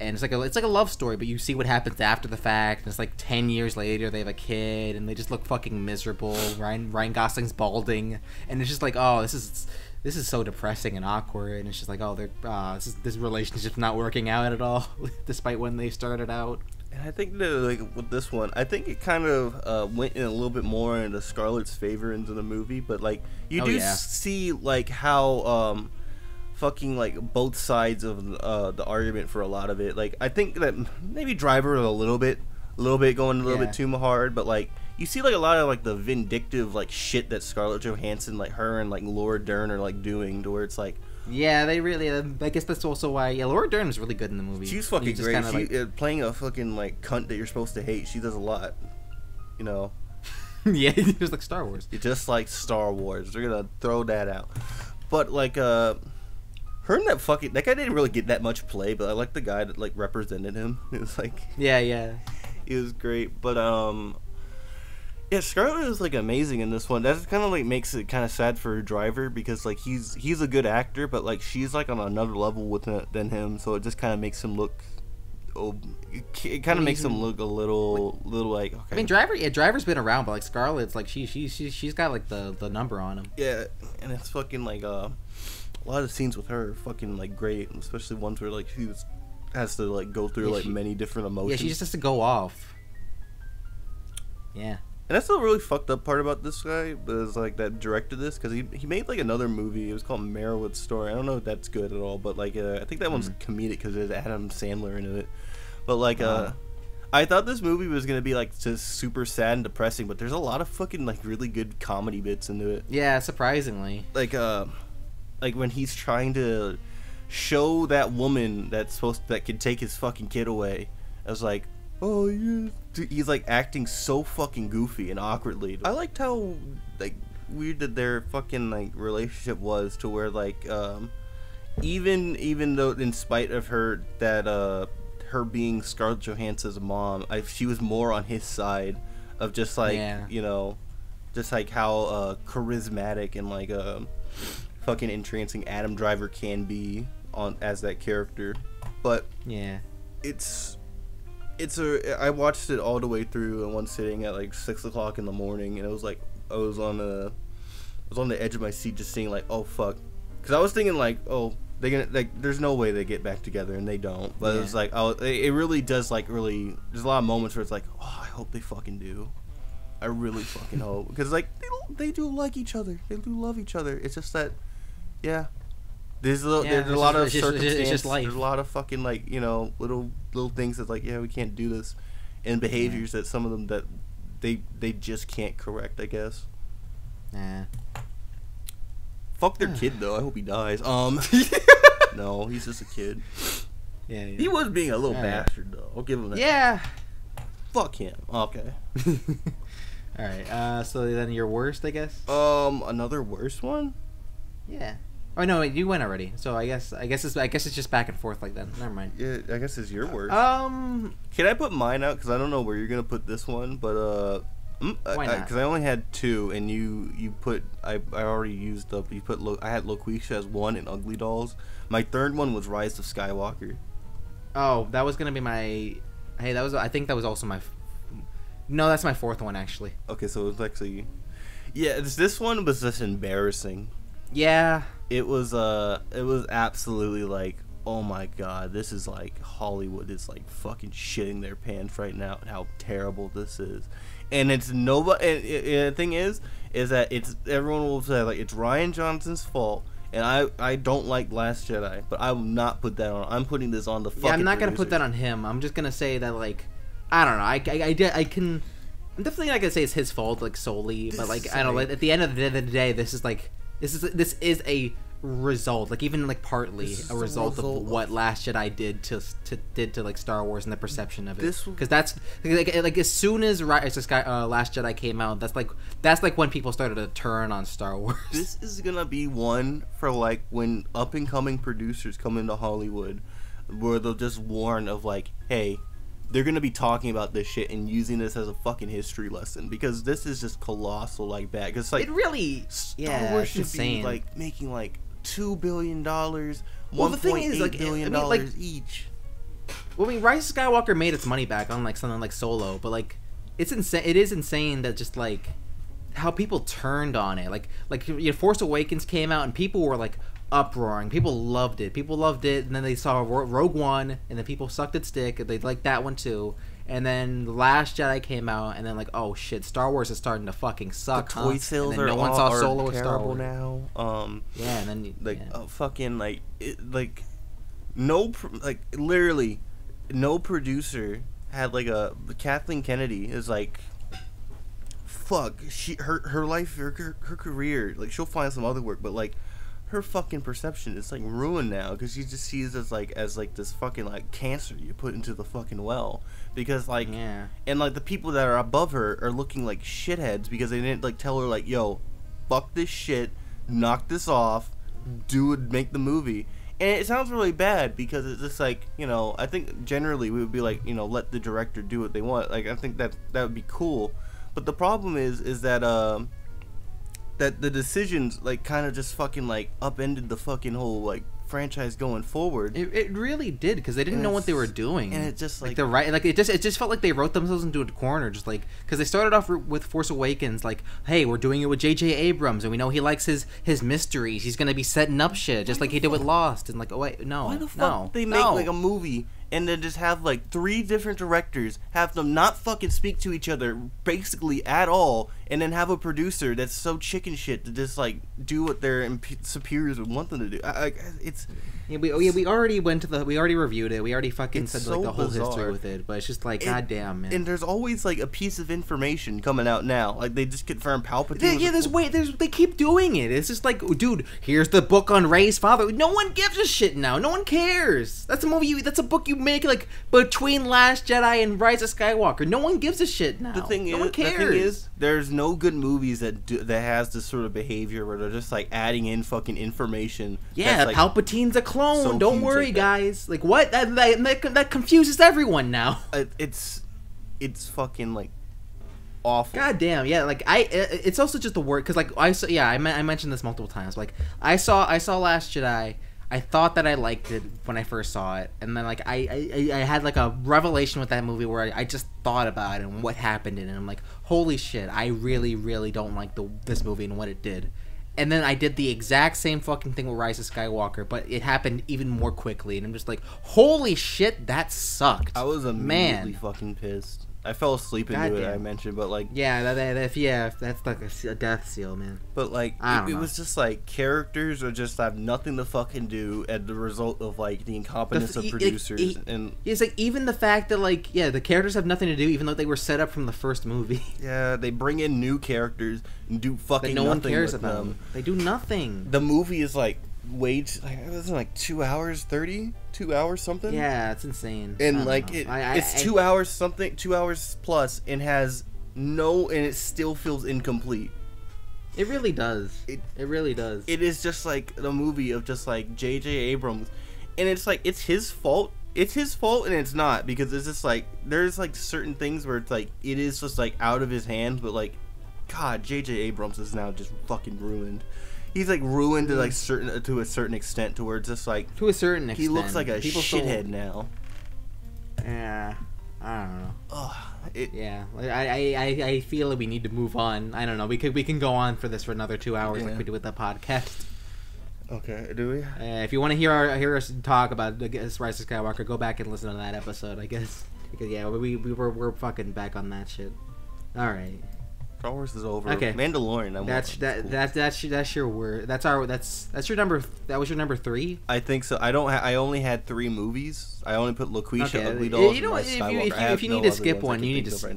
And it's like a love story, but you see what happens after the fact. And it's like 10 years later, they have a kid, and they just look fucking miserable. Ryan Gosling's balding, and it's just like, oh, this is so depressing and awkward. And it's just like, oh, this relationship's not working out at all, despite when they started out. And I think that like with this one, I think it kind of went in a little bit more into Scarlett's favor into the movie, but like you see like how fucking like both sides of the argument for a lot of it. Like I think that maybe Driver was a little bit going a little bit too hard, but like you see like a lot of like the vindictive like shit that Scarlett Johansson, like her and like Laura Dern are like doing, to where it's like they really. I guess that's also why Laura Dern was really good in the movie. She's fucking great. She playing a fucking like cunt that you're supposed to hate. She does a lot, you know. Yeah, just like Star Wars. Just like Star Wars. We're gonna throw that out, but like her and that guy didn't really get that much play, but I like the guy that like represented him. It was like it was great. But Scarlett is like amazing in this one. That kind of like makes it kind of sad for Driver because like he's a good actor, but like she's like on another level than him, so it just kind of makes him look. It kind of makes him look a little like. Okay. I mean, Driver's been around, but like Scarlett's like she's got like the number on him. Yeah, and it's fucking like a lot of scenes with her are fucking like great, especially ones where like she has to like go through like many different emotions. Yeah, she just has to go off. Yeah. And that's the really fucked up part about this guy, but is like that directed this because he made like another movie. It was called Merowith's Story. I don't know if that's good at all, but like I think that one's comedic because there's Adam Sandler in it. But like I thought this movie was gonna be like just super sad and depressing, but there's a lot of fucking like really good comedy bits into it. Yeah, surprisingly. Like when he's trying to show that woman that can take his fucking kid away. I was like, oh yeah, dude, he's like acting so fucking goofy and awkwardly. I liked how like weird that their fucking like relationship was, to where like even though in spite of her being Scarlett Johansson's mom, she was more on his side of just like just like how charismatic and like fucking entrancing Adam Driver can be on as that character. But yeah, I watched it all the way through in one sitting at like 6 o'clock in the morning, and it was like I was on the edge of my seat just seeing like, oh fuck, because I was thinking like, oh, they gonna like, there's no way they get back together, and they don't. But it was like, oh, it really does like really. There's a lot of moments where it's like, oh, I hope they fucking do. I really fucking hope, because like they do like each other, they do love each other. It's just that, yeah. There's a lot of circumstances. There's a lot of fucking like, you know, little things that's like, yeah, we can't do this, and behaviors that some of them that they just can't correct, I guess. Yeah. Fuck their kid though. I hope he dies. No, he's just a kid. Yeah. He was being a little bastard though. I'll give him that. Yeah. Fuck him. Okay. All right. So then your worst, I guess. Another worst one. Yeah. Oh no, wait, you went already. So I guess it's just back and forth like that. Never mind. Yeah, I guess it's your worst. Can I put mine out? Because I don't know where you're gonna put this one, but why not? Because I only had two, and you put I already used up. You put I had Loquisha as one and Ugly Dolls. My third one was Rise of Skywalker. Oh, that was gonna be my. Hey, I think that was also my. No, that's my fourth one actually. Okay, so it was actually, yeah. This one was just embarrassing. Yeah. It was absolutely like, oh my god, this is like Hollywood is like fucking shitting their pants right now and how terrible this is. And it's nobody, and the thing is that it's, everyone will say like it's Rian Johnson's fault, and I don't like Last Jedi, but I will not put that on. I'm putting this on the fucking I'm not producers. gonna put that on him. I'm just gonna say that like, I don't know, I can, I'm definitely not gonna say it's his fault like solely, but like I don't know, like, at the end of the day, this is a result, like even like partly a result of what Last Jedi did to like Star Wars and the perception of it. Because that's like as soon as Last Jedi came out, that's like when people started to turn on Star Wars. This is gonna be one for like when up and coming producers come into Hollywood, where they'll just warn of like, hey, they're gonna be talking about this shit and using this as a fucking history lesson, because this is just colossal like that. Because like it really, Star Wars should be like making like $2 billion, $1.8 billion each. Well, I mean, Rise of Skywalker made its money back on like something like Solo, but like it's insane. It is insane that just like how people turned on it. Like Force Awakens came out and people were like uproaring. People loved it, and then they saw Rogue One, and then people sucked its dick. They liked that one too. And then The Last Jedi came out, and then like, oh shit, Star Wars is starting to fucking suck. The toy sales are no one saw Solo or Star Wars now. Yeah, and then fucking like literally no producer had like Kathleen Kennedy is like, fuck, her life, her career, like she'll find some other work, but like her fucking perception is like ruined now, because she just sees as like this fucking like cancer you put into the fucking well, because like and like the people that are above her are looking like shitheads because they didn't like tell her like, yo, fuck this shit, knock this off, make the movie. And it sounds really bad because it's just like, you know, I think generally we would be like, you know, let the director do what they want. Like I think that would be cool, but the problem is that that the decisions like kind of just fucking like upended the fucking whole like franchise going forward. It really did, because they didn't know what they were doing, and it just like the right, like it just felt like they wrote themselves into a corner, just like because they started off with Force Awakens like, hey, we're doing it with J.J. Abrams, and we know he likes his mysteries, he's gonna be setting up shit just like he did with Lost, and like, oh wait, no, why the fuck they make like a movie and then just have like 3 different directors, have them not fucking speak to each other basically at all, and then have a producer that's so chicken shit to just like do what their superiors would want them to do. It's we already reviewed it. We already fucking said so like the whole bizarre. History with it, but it's just like, goddamn, man. And there's always like a piece of information coming out now. Like they just confirmed Palpatine. They keep doing it. It's just like, dude, here's the book on Rey's father. No one gives a shit now. No one cares. That's a movie. That's a book you make like between Last Jedi and Rise of Skywalker? No one gives a shit now. The thing is, there's no good movies that has this sort of behavior where they're just like adding in fucking information. Yeah, like, Palpatine's a clone. so Don't huge worry, like that. guys. Like what? That confuses everyone now. It's fucking like awful. God damn, yeah. Like it's also just the word because like I mentioned this multiple times. Like I saw Last Jedi. I thought that I liked it when I first saw it, and then like I had like a revelation with that movie where I just thought about it and what happened in it. And I'm like, holy shit, I really don't like this movie and what it did. And then I did the exact same fucking thing with Rise of Skywalker, but it happened even more quickly, and I'm just like, holy shit, that sucked. I was immediately fucking pissed. I fell asleep into it, I mentioned, but like... Yeah, that's like a death seal, man. But like, it was just like, characters are just have nothing to fucking do as the result of like the incompetence of producers. And it's like, even the fact that like, yeah, the characters have nothing to do, even though they were set up from the first movie. Yeah, they bring in new characters and do fucking nothing with them. No one cares about them. They do nothing. The movie is like, it was like 2 hours 30, 2 hours something. Yeah, it's insane. And like it's 2 hours something, 2 hours plus, and and it still feels incomplete. It really does. It really does. It is just like the movie of just like J.J. Abrams, and it's like it's his fault. It's his fault, and it's not, because it's just like there's like certain things where it's like it is just like out of his hands, but like, God, J.J. Abrams is now just fucking ruined. He's like ruined to like to a certain extent, to where it's just like to a certain extent he looks like a shithead now. Yeah, I don't know. Yeah, like, I feel like we need to move on. I don't know. We can go on for this for another 2 hours like we do with the podcast. Okay, do we? If you want to hear us talk about Rise of Skywalker, go back and listen to that episode, I guess. Because yeah, we're fucking back on that shit. All right. Star Wars is over. Okay. Mandalorian. That's your word. That's your number. That was your number 3. I think so. I only had 3 movies. I only put LaQuisha, Ugly Dolls, and Skywalker. If you need to skip one, you need to. Right,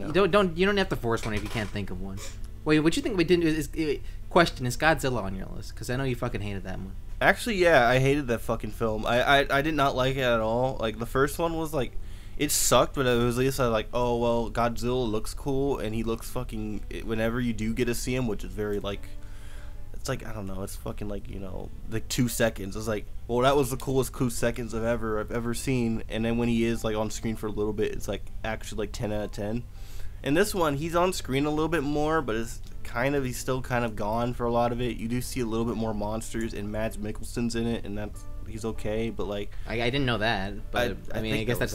you don't have to force one if you can't think of one. Wait, what you think we didn't? Question: is Godzilla on your list? Because I know you fucking hated that one. Actually, yeah, I hated that fucking film. I did not like it at all. Like the first one was like. It sucked, but it was at least like, oh, well, Godzilla looks cool, and he looks fucking, whenever you do get to see him, which is very, like, it's like, I don't know, it's fucking, like, you know, like 2 seconds. It's like, well, that was the coolest 2 seconds I've ever seen, and then when he is, like, on screen for a little bit, it's, like, actually, like, 10 out of 10. And this one, he's on screen a little bit more, but he's still kind of gone for a lot of it. You do see a little bit more monsters, and Mads Mikkelsen's in it, and he's okay, but like I didn't know that, but I mean I guess that's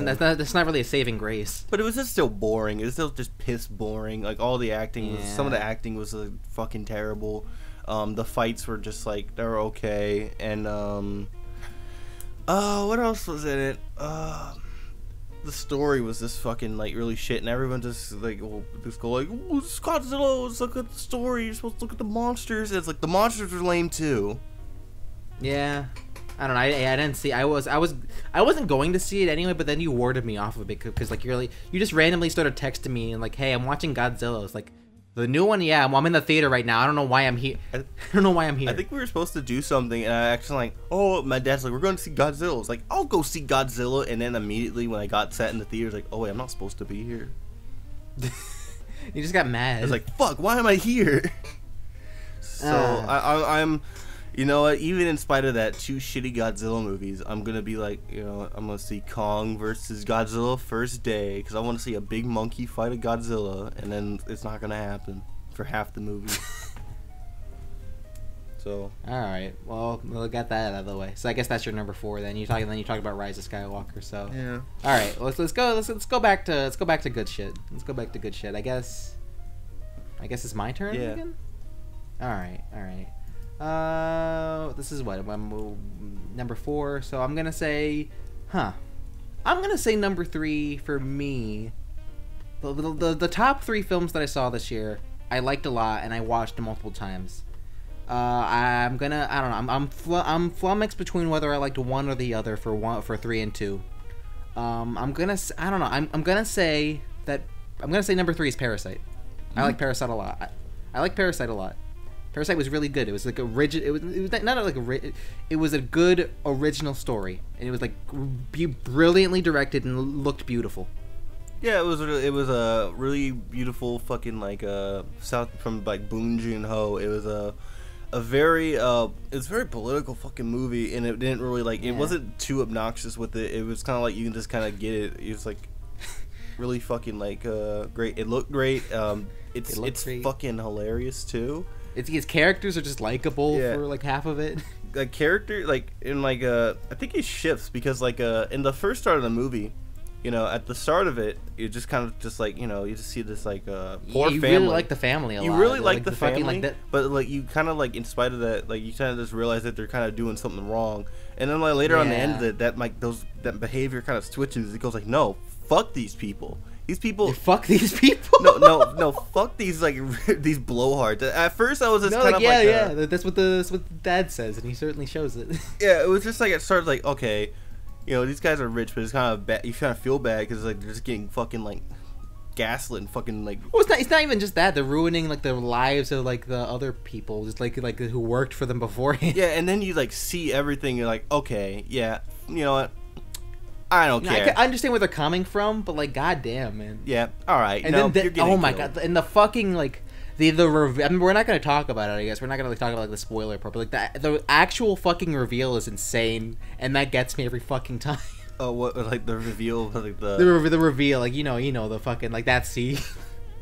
not really a saving grace. But it was just still boring. It was still just piss boring. Like all the acting was, some of the acting was fucking terrible. The fights were just like they were okay, and what else was in it? The story was just fucking like really shit, and everyone just like just go like, oh, it's Godzilla, let's look at the story. You're supposed to look at the monsters. And it's like the monsters are lame too. Yeah. I don't know. I didn't see. I wasn't going to see it anyway. But then you warded me off of it because like you just randomly started texting me and like, hey, I'm watching Godzilla. It's like the new one. Yeah, I'm in the theater right now. I don't know why I'm here. I don't know why I'm here. I think we were supposed to do something, and I actually like, oh, my dad's like, we're going to see Godzilla. It's like, I'll go see Godzilla, and then immediately when I got sat in the theater, like, oh wait, I'm not supposed to be here. You just got mad. I was like, fuck, why am I here? So I'm. You know what? Even in spite of that 2 shitty Godzilla movies, I'm gonna be like, you know, I'm gonna see Kong versus Godzilla first day because I want to see a big monkey fight a Godzilla, and then it's not gonna happen for half the movie. So. All right. Well, we'll get that out of the way. So I guess that's your number 4. Then you talk about Rise of Skywalker. So. Yeah. All right. Let's go back to good shit. Let's go back to good shit. I guess it's my turn again. All right. This is what number 4. So I'm gonna say, number 3 for me. The top 3 films that I saw this year, I liked a lot and I watched multiple times. I don't know. I'm flummoxed between whether I liked one or the other for 3 and 2. I'm gonna say number 3 is Parasite. I like Parasite a lot. I like Parasite a lot. Parasite was really good. It was like a rigid. It was not like it was a good original story, and it was like brilliantly directed and looked beautiful. Yeah, it was a really beautiful fucking like south from like Bong Joon-ho. It was a very it's a very political fucking movie, and it didn't really like it wasn't too obnoxious with it. It was kind of like you can just kind of get it. It's like really fucking like great. It looked great. It's great. Fucking hilarious too. His characters are just likable for like half of it. Like character like in like I think he shifts because like in the first start of the movie, you know, at the start of it, you just kind of just like, you know, you just see this like poor family. You really like the family a lot. You really like the fucking, family, like, but like you kind of like in spite of that, like you kind of just realize that they're kind of doing something wrong, and then like later on the end of it, that like that behavior kind of switches. It goes like, no, fuck these people. These people. Fuck these people. No. Fuck these like these blowhards. At first, I was just kind of like, That's what Dad says, and he certainly shows it. Yeah, it was just like it started like, okay, you know, these guys are rich, but it's kind of bad. You kind of feel bad because like they're just getting fucking like gaslit and fucking like. Well, it's not even just that. They're ruining like the lives of like the other people, just like who worked for them beforehand. Yeah, and then you like see everything. You're like, okay, yeah, you know what? I don't care. I understand where they're coming from, but like, goddamn, man. Yeah, all right. And then, oh my god, and the fucking like I mean, we're not going to talk about it. I guess we're not going to like, talk about like the spoiler part, but like the actual fucking reveal is insane, and that gets me every fucking time. Oh, what like the reveal, like the reveal, like you know the fucking like that scene.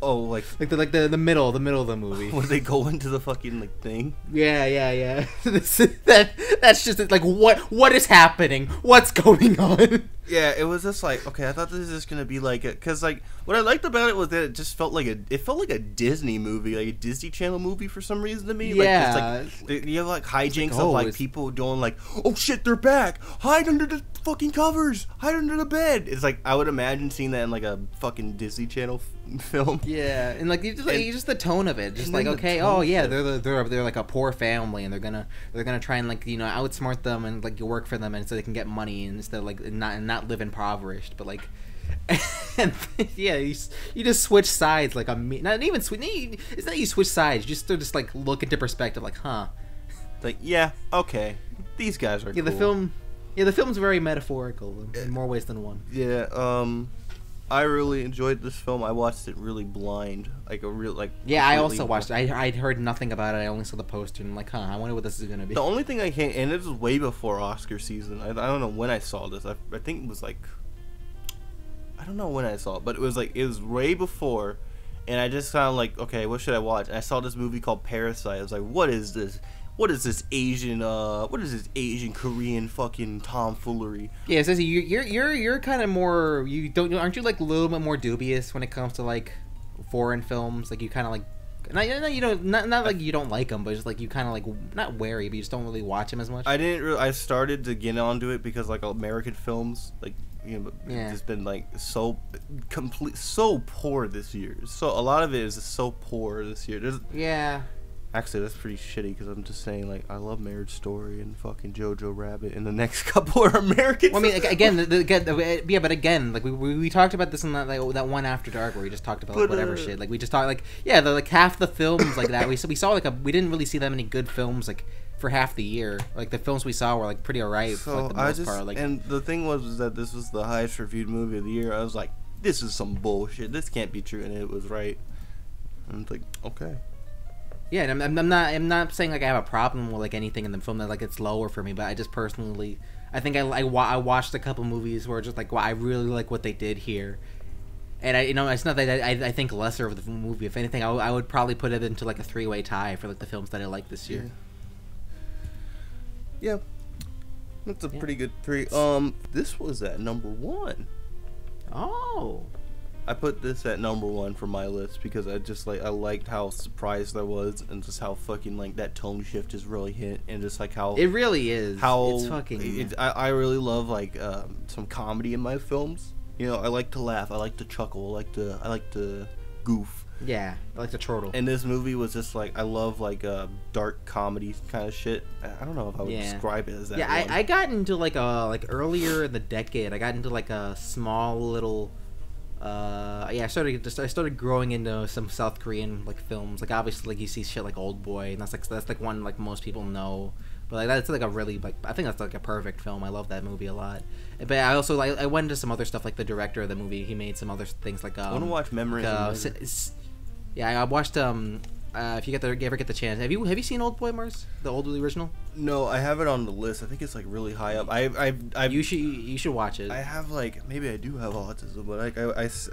Oh, like the middle of the movie. When they go into the fucking like thing. Yeah. That's just like what is happening? What's going on? Yeah, it was just like, okay, I thought this was just gonna be like because like what I liked about it was that it just felt like a Disney movie, like a Disney Channel movie for some reason to me. Yeah, like you have like hijinks of like people doing like, oh shit, they're back, hide under the fucking covers, hide under the bed. It's like I would imagine seeing that in like a fucking Disney Channel film. Yeah, and like just the tone of it, just like okay, oh yeah, they're like a poor family, and they're gonna try and like you know outsmart them and like work for them, and so they can get money and instead like not live impoverished, but like, and yeah, you just switch sides like not even switch. It's not you switch sides, you just like look into perspective, like like yeah, okay, these guys are cool. The film's very metaphorical in more ways than one. Yeah, I really enjoyed this film. I watched it really blind, like a real like. Yeah, I also watched it. I'd heard nothing about it. I only saw the poster and I'm like, I wonder what this is gonna be. The only thing I can't, and it was way before Oscar season. I don't know when I saw this. I think it was like, I don't know when I saw it, but it was way before, and I just found like, okay, what should I watch? And I saw this movie called Parasite. I was like, what is this? What is this Asian Korean fucking tomfoolery? Yeah, it says you're kind of more aren't you like a little bit more dubious when it comes to like foreign films? Like you kind of like not like you don't like them, but just like you kind of like not wary, but you just don't really watch them as much. I started to get onto it because like American films like just been like so poor this year. So a lot of it is just so poor this year. Actually, that's pretty shitty because I'm just saying, like, I love Marriage Story and fucking Jojo Rabbit, and the next couple are American. Well, I mean, again, but again, like we talked about this in that one After Dark where we just talked about like, whatever shit. Like we just talked like like half the films like that we saw like we didn't really see that many good films like for half the year. Like the films we saw were like pretty alright for like, the most part. Like, and the thing was that this was the highest reviewed movie of the year. I was like, this is some bullshit. This can't be true, and it was right. And it's like, okay. Yeah, and I'm not saying like I have a problem with like anything in the film that like it's lower for me, but I just personally I think I watched a couple movies where just like I really like what they did here, and it's not that I think lesser of the movie. If anything, I would probably put it into like a 3-way tie for like the films that I like this year. Yeah, that's a pretty good 3. This was at number 1. Oh. I put this at number 1 for my list because I just like I liked how surprised I was and just how fucking like that tone shift just really hit and just like how it really is. How it's fucking. I really love like some comedy in my films. You know, I like to laugh, I like to chuckle, I like to goof. Yeah, I like to chortle. And this movie was just like I love like dark comedy kind of shit. I don't know if I would describe it as that. Yeah, I got into like earlier in the decade. I got into like a small little Yeah, I started growing into some South Korean like films. Like obviously, like you see shit like Old Boy, and that's like one like most people know. But like that's like a really like I think that's like a perfect film. I love that movie a lot. But I also like I went into some other stuff like the director of the movie. He made some other things like I want to watch Memories. Yeah, I watched if you ever get the chance, have you seen Old Boy, Mars? The original? No, I have it on the list. I think it's like really high up. You should watch it. I have like maybe I do have autism, but like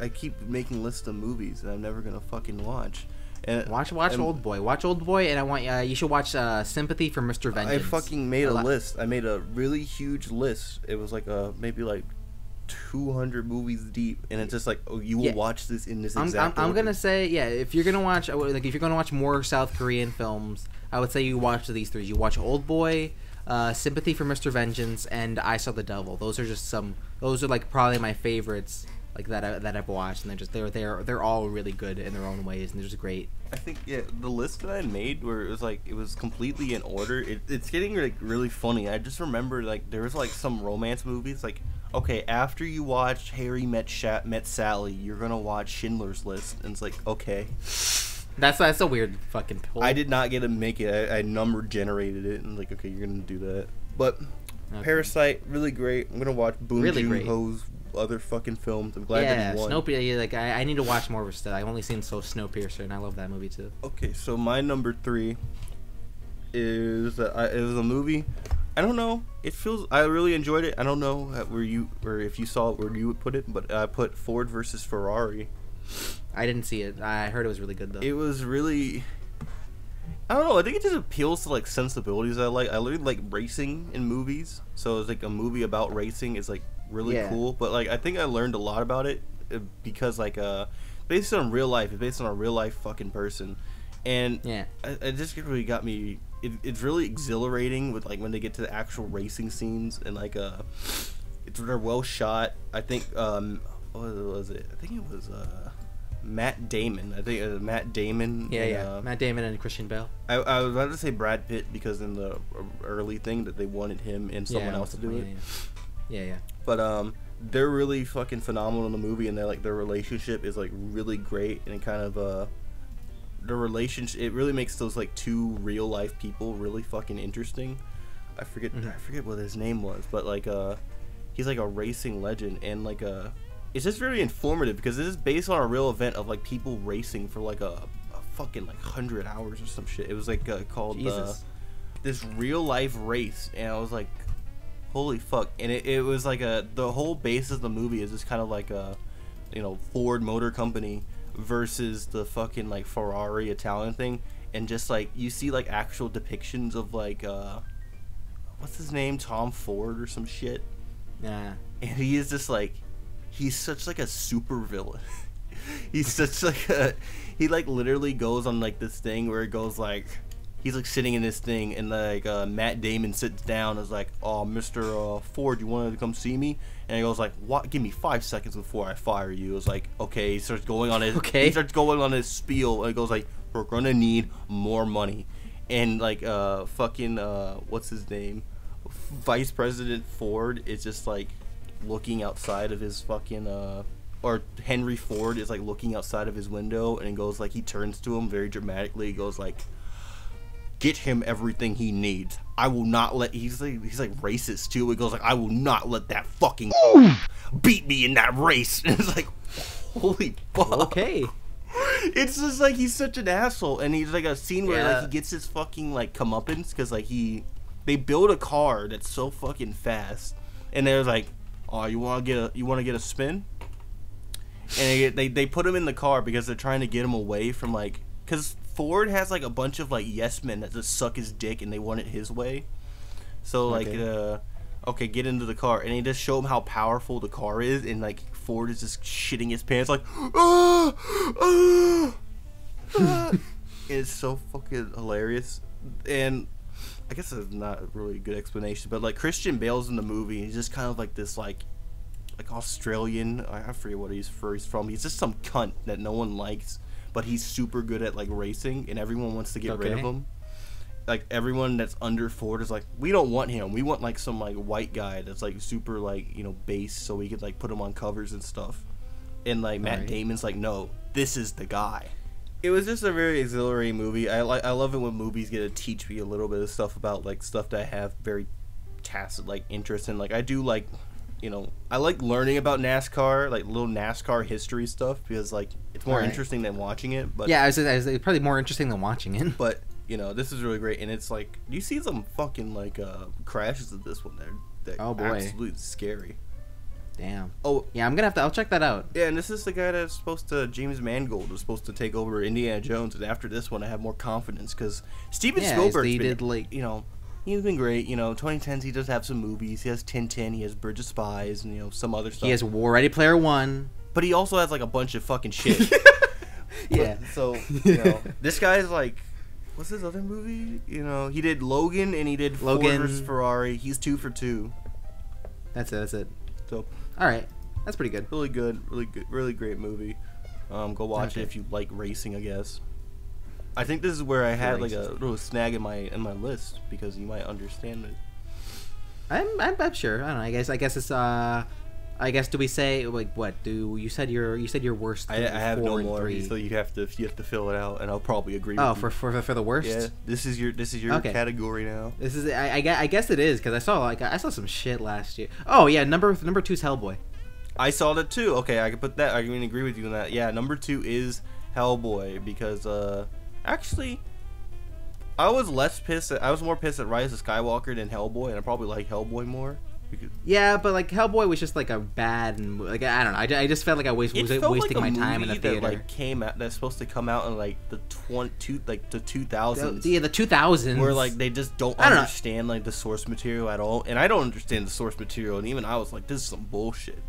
I keep making lists of movies that I'm never gonna fucking watch. And watch Old Boy. Watch Old Boy, and I want you should watch Sympathy for Mr. Vengeance. I fucking made a list. I made a really huge list. It was like maybe like 200 movies deep, and it's just like, oh, you will watch this in this exact I'm order. gonna say, yeah, if you're gonna watch more South Korean films, I would say you watch these three. You watch Old Boy, Sympathy for Mr. Vengeance, and I Saw the Devil. Those are like probably my favorites, like that I've watched, and they're all really good in their own ways, and they're just great. I think the list that I made where it was completely in order. It's getting like really funny. I just remember like there was like some romance movies like, okay, after you watch Harry Met Sally, you're gonna watch Schindler's List, and it's like, okay, that's a weird fucking pull. I did not get to make it. I number generated it, and like, okay, you're gonna do that. But Parasite, really great. I'm gonna watch Boon Joon-ho's other fucking films. I'm glad that he won. Snowpiercer. Like I need to watch more of his stuff. I've only seen Snowpiercer, and I love that movie too. Okay, so my number 3 is a movie. I don't know. I really enjoyed it. I don't know if you saw it where you would put it, but I put Ford versus Ferrari. I didn't see it. I heard it was really good though. It was really. I don't know. I think it just appeals to like sensibilities I like. I really like racing in movies, so it's like a movie about racing is like really cool. But like I think I learned a lot about it because like based on real life. It's based on a real life fucking person, and it just really got me. It's really exhilarating with like when they get to the actual racing scenes, and like they're well shot. I think what was it? I think it was Matt Damon. I think it was Matt Damon. Matt Damon and Christian Bale. I was about to say Brad Pitt because in the early thing that they wanted him and someone else to do it. Yeah. But they're really fucking phenomenal in the movie, and their relationship is like really great, and it kind of the relationship, it really makes those like two real life people really fucking interesting. I forget what his name was, but like he's like a racing legend, and like it's just very informative because this is based on a real event of like people racing for like a fucking like 100 hours or some shit. It was like called this real life race, and I was like, holy fuck. And it was like the whole basis of the movie is just kind of like a Ford Motor Company versus the fucking like Ferrari Italian thing, and just like you see like actual depictions of like what's his name, Tom Ford or some shit. And he is just like, he's such like a super villain. He's such like he like literally goes on like this thing where it goes like, he's like sitting in this thing, and like Matt Damon sits down and is like, oh, Mr. Ford, you wanted to come see me? And he goes like, what? Give me 5 seconds before I fire you. It was like, okay. He starts going on his spiel, and he goes like, we're gonna need more money, and like fucking what's his name, Vice President Ford is just like looking outside of his fucking or Henry Ford is like looking outside of his window, and he goes like, he turns to him very dramatically. He goes like, get him everything he needs. I will not let. He's like racist too. He goes like, I will not let that fucking beat me in that race. And it's like, holy fuck. Okay. It's just like he's such an asshole, and he's like a scene where like he gets his fucking like comeuppance because like they build a car that's so fucking fast, and they're like, oh, you want to get a spin, and they put him in the car because they're trying to get him away from like, because Ford has like a bunch of like yes men that just suck his dick and they want it his way. So like okay, get into the car, and he just show him how powerful the car is, and like Ford is just shitting his pants like It's so fucking hilarious. And I guess that's not a really good explanation, but like Christian Bale's in the movie, he's just kind of like this like Australian, I forget what he's from. He's just some cunt that no one likes, but he's super good at like racing, and everyone wants to get rid of him. Like everyone that's under Ford is like, we don't want him. We want like some like white guy that's like super like base, so we could like put him on covers and stuff. and like Matt Damon's like, no, this is the guy. It was just a very exhilarating movie. I love it when movies get to teach me a little bit of stuff about like stuff that I have very tacit like interest in. Like I do like, you know, I like learning about NASCAR, like little NASCAR history stuff, because like it's more interesting than watching it. But yeah, I was probably more interesting than watching it. But you know, this is really great, and it's like you see some fucking like crashes of this one. They're oh boy, absolutely scary. Damn. Oh yeah, I'm gonna I'll check that out. Yeah, and this is the guy that's supposed to, James Mangold was supposed to take over Indiana Jones, and after this one I have more confidence because Steven Spielberg's been, like, you know, he's been great. You know, 2010s he does have some movies. He has Tintin, he has Bridge of Spies, and you know some other stuff. He has Ready Player One, but he also has like a bunch of fucking shit. Yeah. So you know, this guy's like, what's his other movie? You know, he did Logan and he did Ford vs Ferrari. He's 2 for 2. That's it. So. All right, that's pretty good. Really good, really great movie. Go watch it if you like racing, I guess. I think this is where I had like a little snag in my list because you might understand it. I'm sure. I don't know. I guess it's I guess do we say like what? You said your worst? I have no more, 3. So you have to fill it out, and I'll probably agree. Oh, with you. for the worst? Yeah, this is your category now. This is I guess it is because I saw some shit last year. Oh yeah, number 2's Hellboy. I saw that too. Okay, I can put that. I can agree with you on that. Yeah, number 2 is Hellboy because actually, I was more pissed at Rise of Skywalker than Hellboy, and I probably like Hellboy more. Yeah, but like Hellboy was just like a bad and like I don't know. I just felt like I was wasting like my time in the theater. That like came out that's supposed to come out in like the 2000s. Yeah, the 2000s. Where like they just don't understand like the source material at all, and I don't understand the source material, and even I was like, this is some bullshit.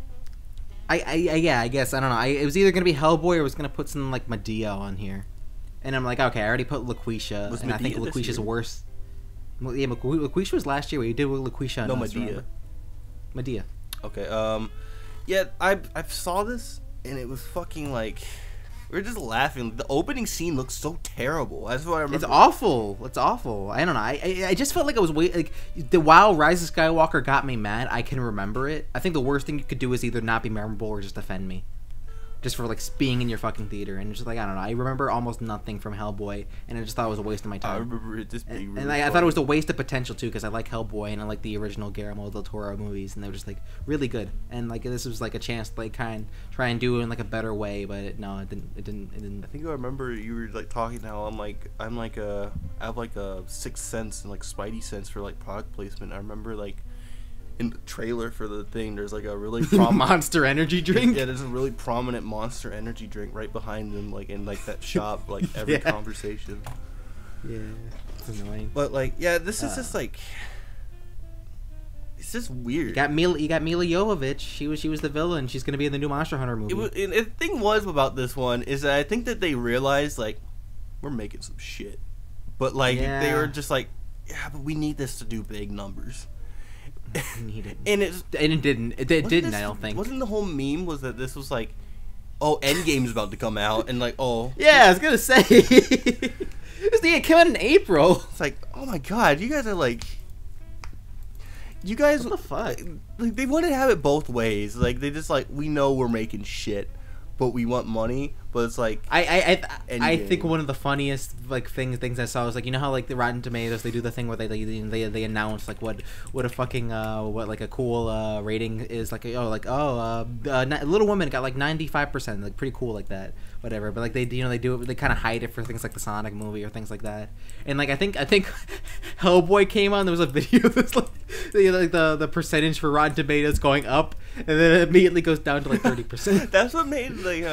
I guess I don't know. It was either gonna be Hellboy or it was gonna put something like Medea on here, and I'm like, okay, I already put LaQuisha, and I think LaQuisha's worse. Well, yeah, LaQuisha was last year. We did with LaQuisha. No, Medea. Medea. Okay. Yeah, I saw this and it was fucking like we were just laughing. The opening scene looks so terrible. That's what I remember. It's awful. It's awful. I don't know. I just felt like I was while Rise of Skywalker got me mad. I can remember it. I think the worst thing you could do is either not be memorable or just offend me. Just for like being in your fucking theater, and it's just like I don't know. I remember almost nothing from Hellboy, and I just thought it was a waste of my time. I remember it just being really I thought it was a waste of potential too, because I like Hellboy and I like the original Guillermo del Toro movies, and they were just like really good. And like this was like a chance to like try and do it in like a better way, but no, it didn't. I think I remember you were like talking how I have like a sixth sense and like spidey sense for like product placement. I remember like. In the trailer for the thing, there's like a really Monster Energy drink. Yeah, there's a really prominent Monster Energy drink right behind them, like in like that shop, like every conversation. Yeah, it's annoying. But like, yeah, this is just like, it's just weird. You got Mila Jovovich. She was the villain. She's gonna be in the new Monster Hunter movie. The thing was about this one is that I think that they realized like we're making some shit, but like they were just like, yeah, but we need this to do big numbers. And it didn't. It didn't. I don't think. Wasn't the whole meme was that this was like, oh, Endgame's about to come out, and like, oh, yeah, I was gonna say, this thing came out in April. It's like, oh my god, you guys are like, you guys, what the fuck? Like, they want to have it both ways. Like, they just like, we know we're making shit, but we want money. But it's like, I think one of the funniest like things I saw was like, you know how like the Rotten Tomatoes, they do the thing where they announce like what a fucking what like a cool rating is, like Little Women got like 95%, like pretty cool like that, whatever. But like they do it, they kind of hide it for things like the Sonic movie or things like that. And like I think Hellboy came on, there was a video that's like the percentage for Rotten Tomatoes going up, and then it immediately goes down to like 30%. That's what made like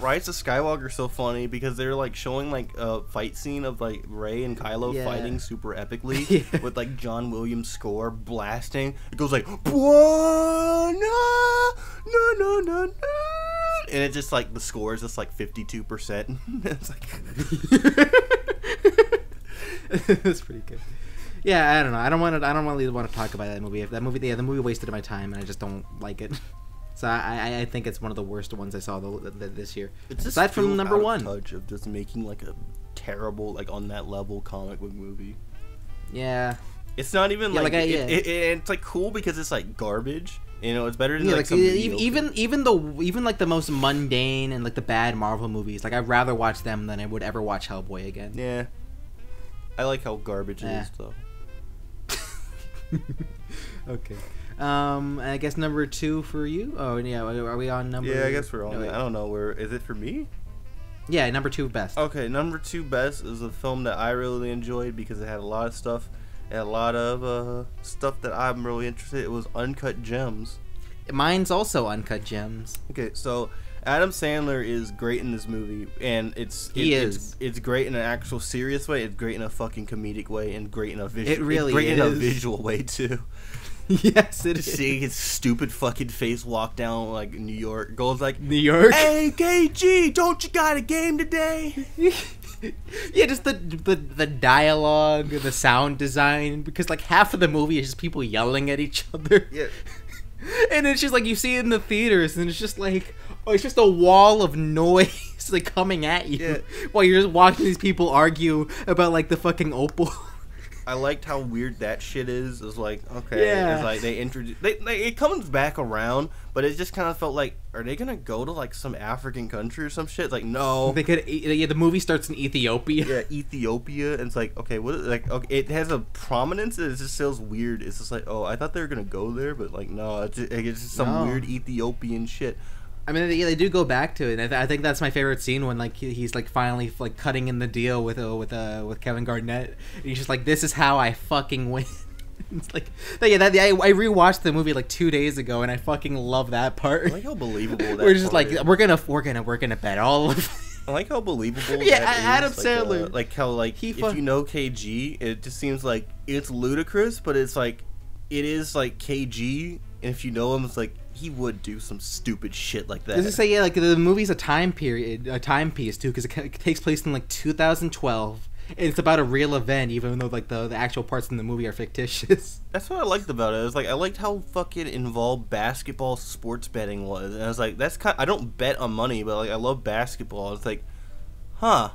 Rise of Skywalker so funny, because they're like showing like a fight scene of like Rey and Kylo fighting super epically with like John Williams score blasting. It goes like no, and it just like the score is just like 52%. It's like that's pretty good. Yeah, I don't know. I don't really want to talk about that movie. The movie wasted my time, and I just don't like it. So I think it's one of the worst ones I saw this year. It's aside from number one. Touch of just making like a terrible, like on that level comic book movie. Yeah. It's not even it's like cool because it's like garbage, You know, it's better than Yeah, like like some even like the most mundane and like the bad Marvel movies. Like I'd rather watch them than I would ever watch Hellboy again. Yeah, I like how garbage it is though. Okay. I guess number 2 for you. Oh yeah, are we on number? Yeah, I guess we're on. No, I don't know where is it for me. Yeah, number 2 best. Okay, number 2 best is a film that I really enjoyed because it had a lot of stuff. It had a lot of stuff that I'm really interested in. It was Uncut Gems. Mine's also Uncut Gems. Okay, so Adam Sandler is great in this movie, and it's great in an actual serious way. It's great in a fucking comedic way, and great in a visual. It really it's great is. in a visual way too. Yes, it is. Seeing his stupid fucking face walk down like New York, goes like New York. Hey KG, don't you got a game today? Yeah, just the dialogue, the sound design, because like half of the movie is just people yelling at each other. Yeah. And it's just like you see it in the theaters, and it's just like, oh, it's just a wall of noise like coming at you while you're just watching these people argue about like the fucking opal. I liked how weird that shit is. It's like, okay, it's like they introduce, it comes back around, but it just kind of felt like, are they gonna go to like some African country or some shit? Like, no, they could. Yeah, the movie starts in Ethiopia. Yeah, Ethiopia, and it's like, okay, what? Like, okay, it has a prominence. It just feels weird. It's just like, oh, I thought they were gonna go there, but like, no, it's just some weird Ethiopian shit. I mean, yeah, they do go back to it, and I think that's my favorite scene when like he's like finally like cutting in the deal with Kevin Garnett. And he's just like, "This is how I fucking win." It's like, yeah, I rewatched the movie like 2 days ago, and I fucking love that part. I like how believable that. We're just part like is. we're gonna bet all of it. I like how believable. Yeah, that Adam is. Sandler. Like how like if you know KG, it just seems like it's ludicrous, but it's like it is like KG, and if you know him, it's like he would do some stupid shit like that. Does it say, yeah, like the movie's a timepiece too, because it takes place in like 2012, and it's about a real event, even though like the actual parts in the movie are fictitious. That's what I liked about it. It was like I liked how fucking involved basketball sports betting was, and I was like, that's kind. I don't bet on money, but like I love basketball. It's like, huh.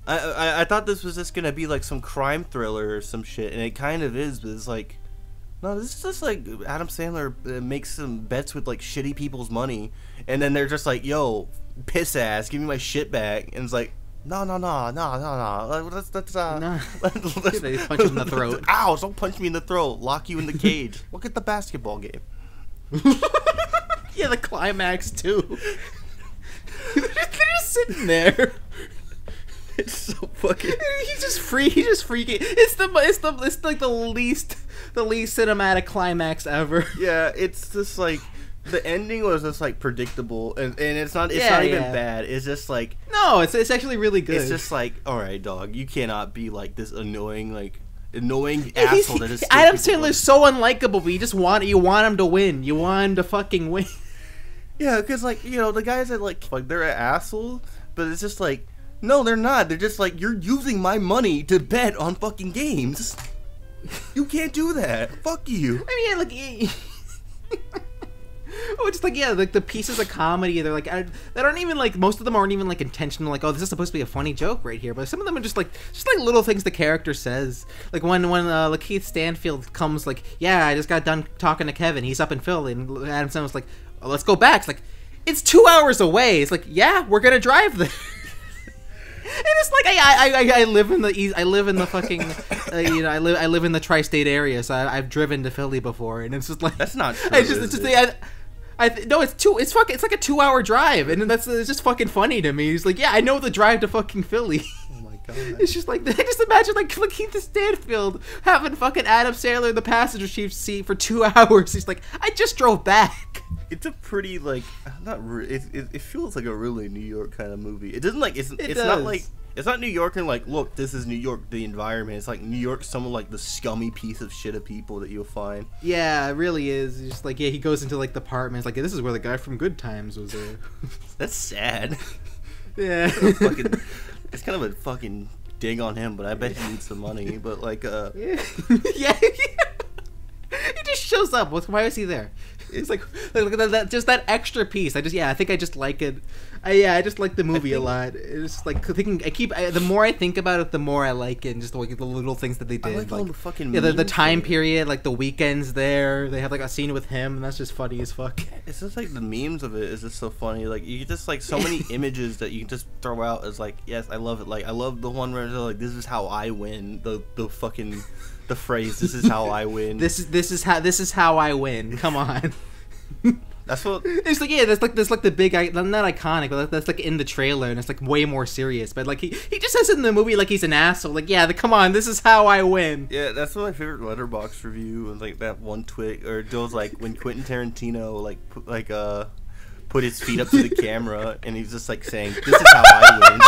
I thought this was just gonna be like some crime thriller or some shit, and it kind of is, but it's like, no, this is just like Adam Sandler makes some bets with like shitty people's money, and then they're just like, yo, piss ass, give me my shit back, and it's like, no. Let's They punch him in the throat. Ow, don't punch me in the throat. Lock you in the cage. Look at the basketball game. Yeah, the climax too. They're just sitting there. It's so fucking. He's just freaking. It's like the least cinematic climax ever. Yeah, it's just like the ending was just like predictable, and it's not even bad. It's just like, no, it's actually really good. It's just like, all right, dog, you cannot be like this annoying asshole that is. Adam Sandler's so unlikable, but you want him to win. You want him to fucking win. Yeah, because like, you know, the guys that like they're an asshole, but it's just like, no, they're not. They're just like, you're using my money to bet on fucking games. You can't do that. Fuck you. I mean, like, oh, just like, yeah, like the pieces of comedy, they're like, that aren't even like, most of them aren't even like intentional. Like, oh, this is supposed to be a funny joke right here, but some of them are just like little things the character says. Like when Lakeith Stanfield comes, like, yeah, I just got done talking to Kevin. He's up in Philly, and Adam Sandler's like, oh, let's go back. It's like, it's 2 hours away. It's like, yeah, we're gonna drive there. And it's like I live in the fucking you know, I live in the tri-state area, so I've driven to Philly before, and it's just like, that's not true. No, it's like a 2 hour drive, and it's just fucking funny to me. He's like, yeah, I know the drive to fucking Philly. Oh my god. It's just like, just imagine like Lakeith Stanfield having fucking Adam Sandler in the passenger seat for 2 hours. He's like, I just drove back. It's a pretty like it feels like a really New York kind of movie. It doesn't like it's not like, it's not New York and like, look, this is New York, the environment. It's like New York, some of like the scummy piece of shit of people that you'll find. Yeah, it really is. It's just like, yeah, he goes into like the apartment. It's like, this is where the guy from Good Times was. That's sad. Yeah. It's kind of a fucking dig on him, but I bet he needs some money. But like, yeah. He just shows up. Why is he there? It's like just that extra piece. I think I just like it. I just like the movie a lot. It's just like thinking. The more I think about it, the more I like it. And just like the little things that they did. I like all the fucking the time period, like the weekends there. They have like a scene with him, and that's just funny as fuck. It's just like the memes of it is just so funny. Like you just like so many images that you can just throw out as like, yes, I love it. Like I love the one where they're like, this is how I win. The fucking the phrase, this is how I win. This is how I win. Come on. That's what it's like. Yeah, that's like the big, not iconic, but that's like in the trailer, and it's like way more serious. But like he just says it in the movie like he's an asshole. Like, yeah, come on, this is how I win. Yeah, that's my favorite Letterboxd review. And like that one tweet, or Joe's like when Quentin Tarantino put his feet up to the camera, and he's just like saying, "This is how I win."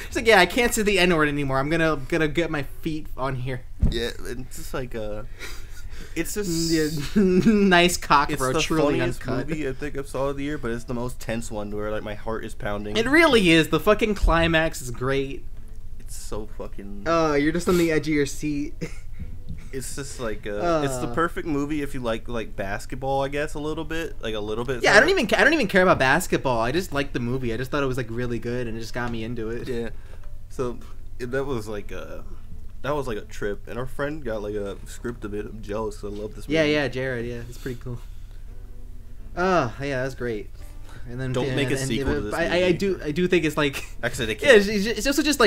It's like, yeah, I can't say the N-word anymore. I'm gonna get my feet on here. Yeah, it's just like it's just nice cock, it's bro. the Truly funniest uncut. movie I think I saw of the year, but it's the most tense one where like my heart is pounding. It really is. The fucking climax is great. It's so fucking. Oh, you're just on the edge of your seat. It's just like it's the perfect movie if you like basketball, I guess, a little bit. Yeah, I don't even care about basketball. I just liked the movie. I just thought it was like really good, and it just got me into it. Yeah. So that was like a trip, and our friend got like a script of it. I'm jealous 'cause I love this movie. Yeah, Jared. Yeah, it's pretty cool. Oh, yeah, that's great. And then don't make a sequel to this movie. I do think it's like actually yeah, it's also just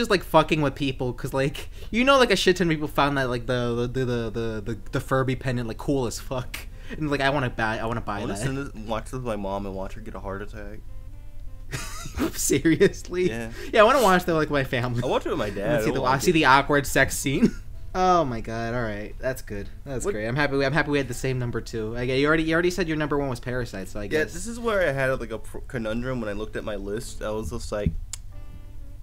like fucking with people, because like like a shit ton of people found that like the Furby pendant like cool as fuck, and like I want to buy that. Watch this with my mom and watch her get a heart attack. Seriously? Yeah. I want to watch that with like my family. I watch it with my dad. I see the awkward sex scene. Oh my god! All right, that's good. That's great. I'm happy. We had the same number 2. You already said your number 1 was Parasite, so I guess. Yeah, this is where I had like a conundrum when I looked at my list. I was just like,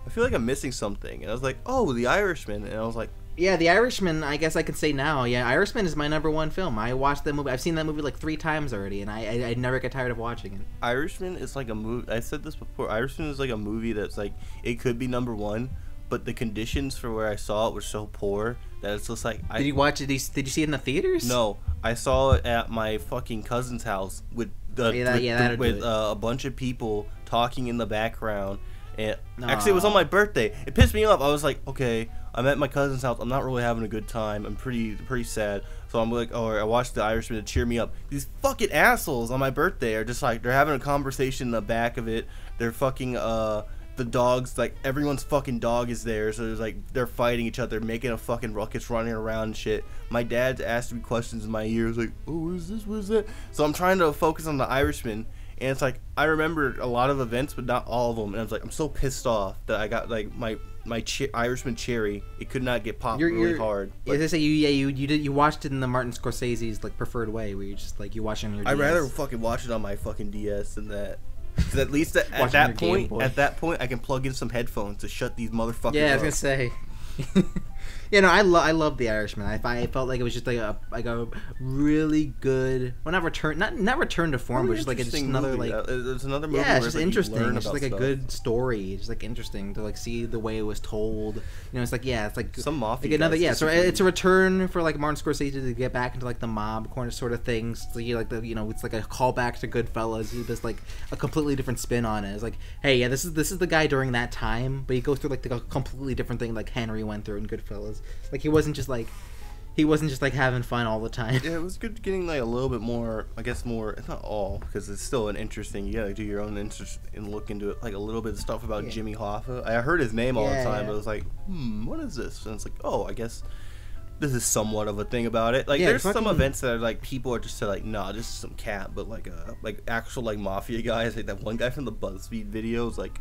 I feel like I'm missing something, and I was like, oh, The Irishman, and I was like, yeah, The Irishman. I guess I can say now. Yeah, Irishman is my number 1 film. I watched that movie. I've seen that movie like 3 times already, and I never get tired of watching it. Irishman is like a movie. I said this before. Irishman is like a movie that's like it could be number 1. But the conditions for where I saw it were so poor that it's just like. Did you watch it? Did you see it in the theaters? No, I saw it at my fucking cousin's house with a bunch of people talking in the background. And actually, it was on my birthday. It pissed me off. I was like, okay, I'm at my cousin's house. I'm not really having a good time. I'm pretty sad. So I'm like, oh, I watched The Irishman to cheer me up. These fucking assholes on my birthday are just like, they're having a conversation in the back of it. They're fucking the dogs, like everyone's fucking dog is there, so there's like they're fighting each other, making a fucking ruckus, running around and shit. My dad's asking me questions in my ears like, oh, what is this, what is that? So I'm trying to focus on The Irishman, and it's like I remember a lot of events but not all of them, and I was like, I'm so pissed off that I got like my Irishman cherry, it could not get popped really hard. As I say, you watched it in the Martin Scorsese's like preferred way, where you just like you watch it on your DS. I'd rather fucking watch it on my fucking DS than that. Because at least at that point, I can plug in some headphones to shut these motherfuckers up. Yeah, I was gonna say. I love The Irishman. I felt like it was just like a really good, well, not return to form, but just like it's just another movie. It's another movie. Yeah, it's just interesting. It's just like stuff. A good story. It's like interesting to like see the way it was told. It's like it's like some mafia. Like another so it's a return for like Martin Scorsese to get back into like the mob corner sort of things. So it's like a callback to Goodfellas. There's like a completely different spin on it. It's like, hey, yeah, this is the guy during that time, but he goes through like a completely different thing like Henry went through in Goodfellas. Like he wasn't just like having fun all the time. Yeah, it was good getting like a little bit more, I guess more, it's not all, because it's still an interesting, you gotta do your own interest and look into it, like a little bit of stuff about Jimmy Hoffa. I heard his name all the time, but I was like, what is this? And it's like, oh, I guess this is somewhat of a thing about it. Like there's some events that are like people are just like, nah, this is some cat, but like actual like mafia guys, like that one guy from the BuzzFeed videos, like,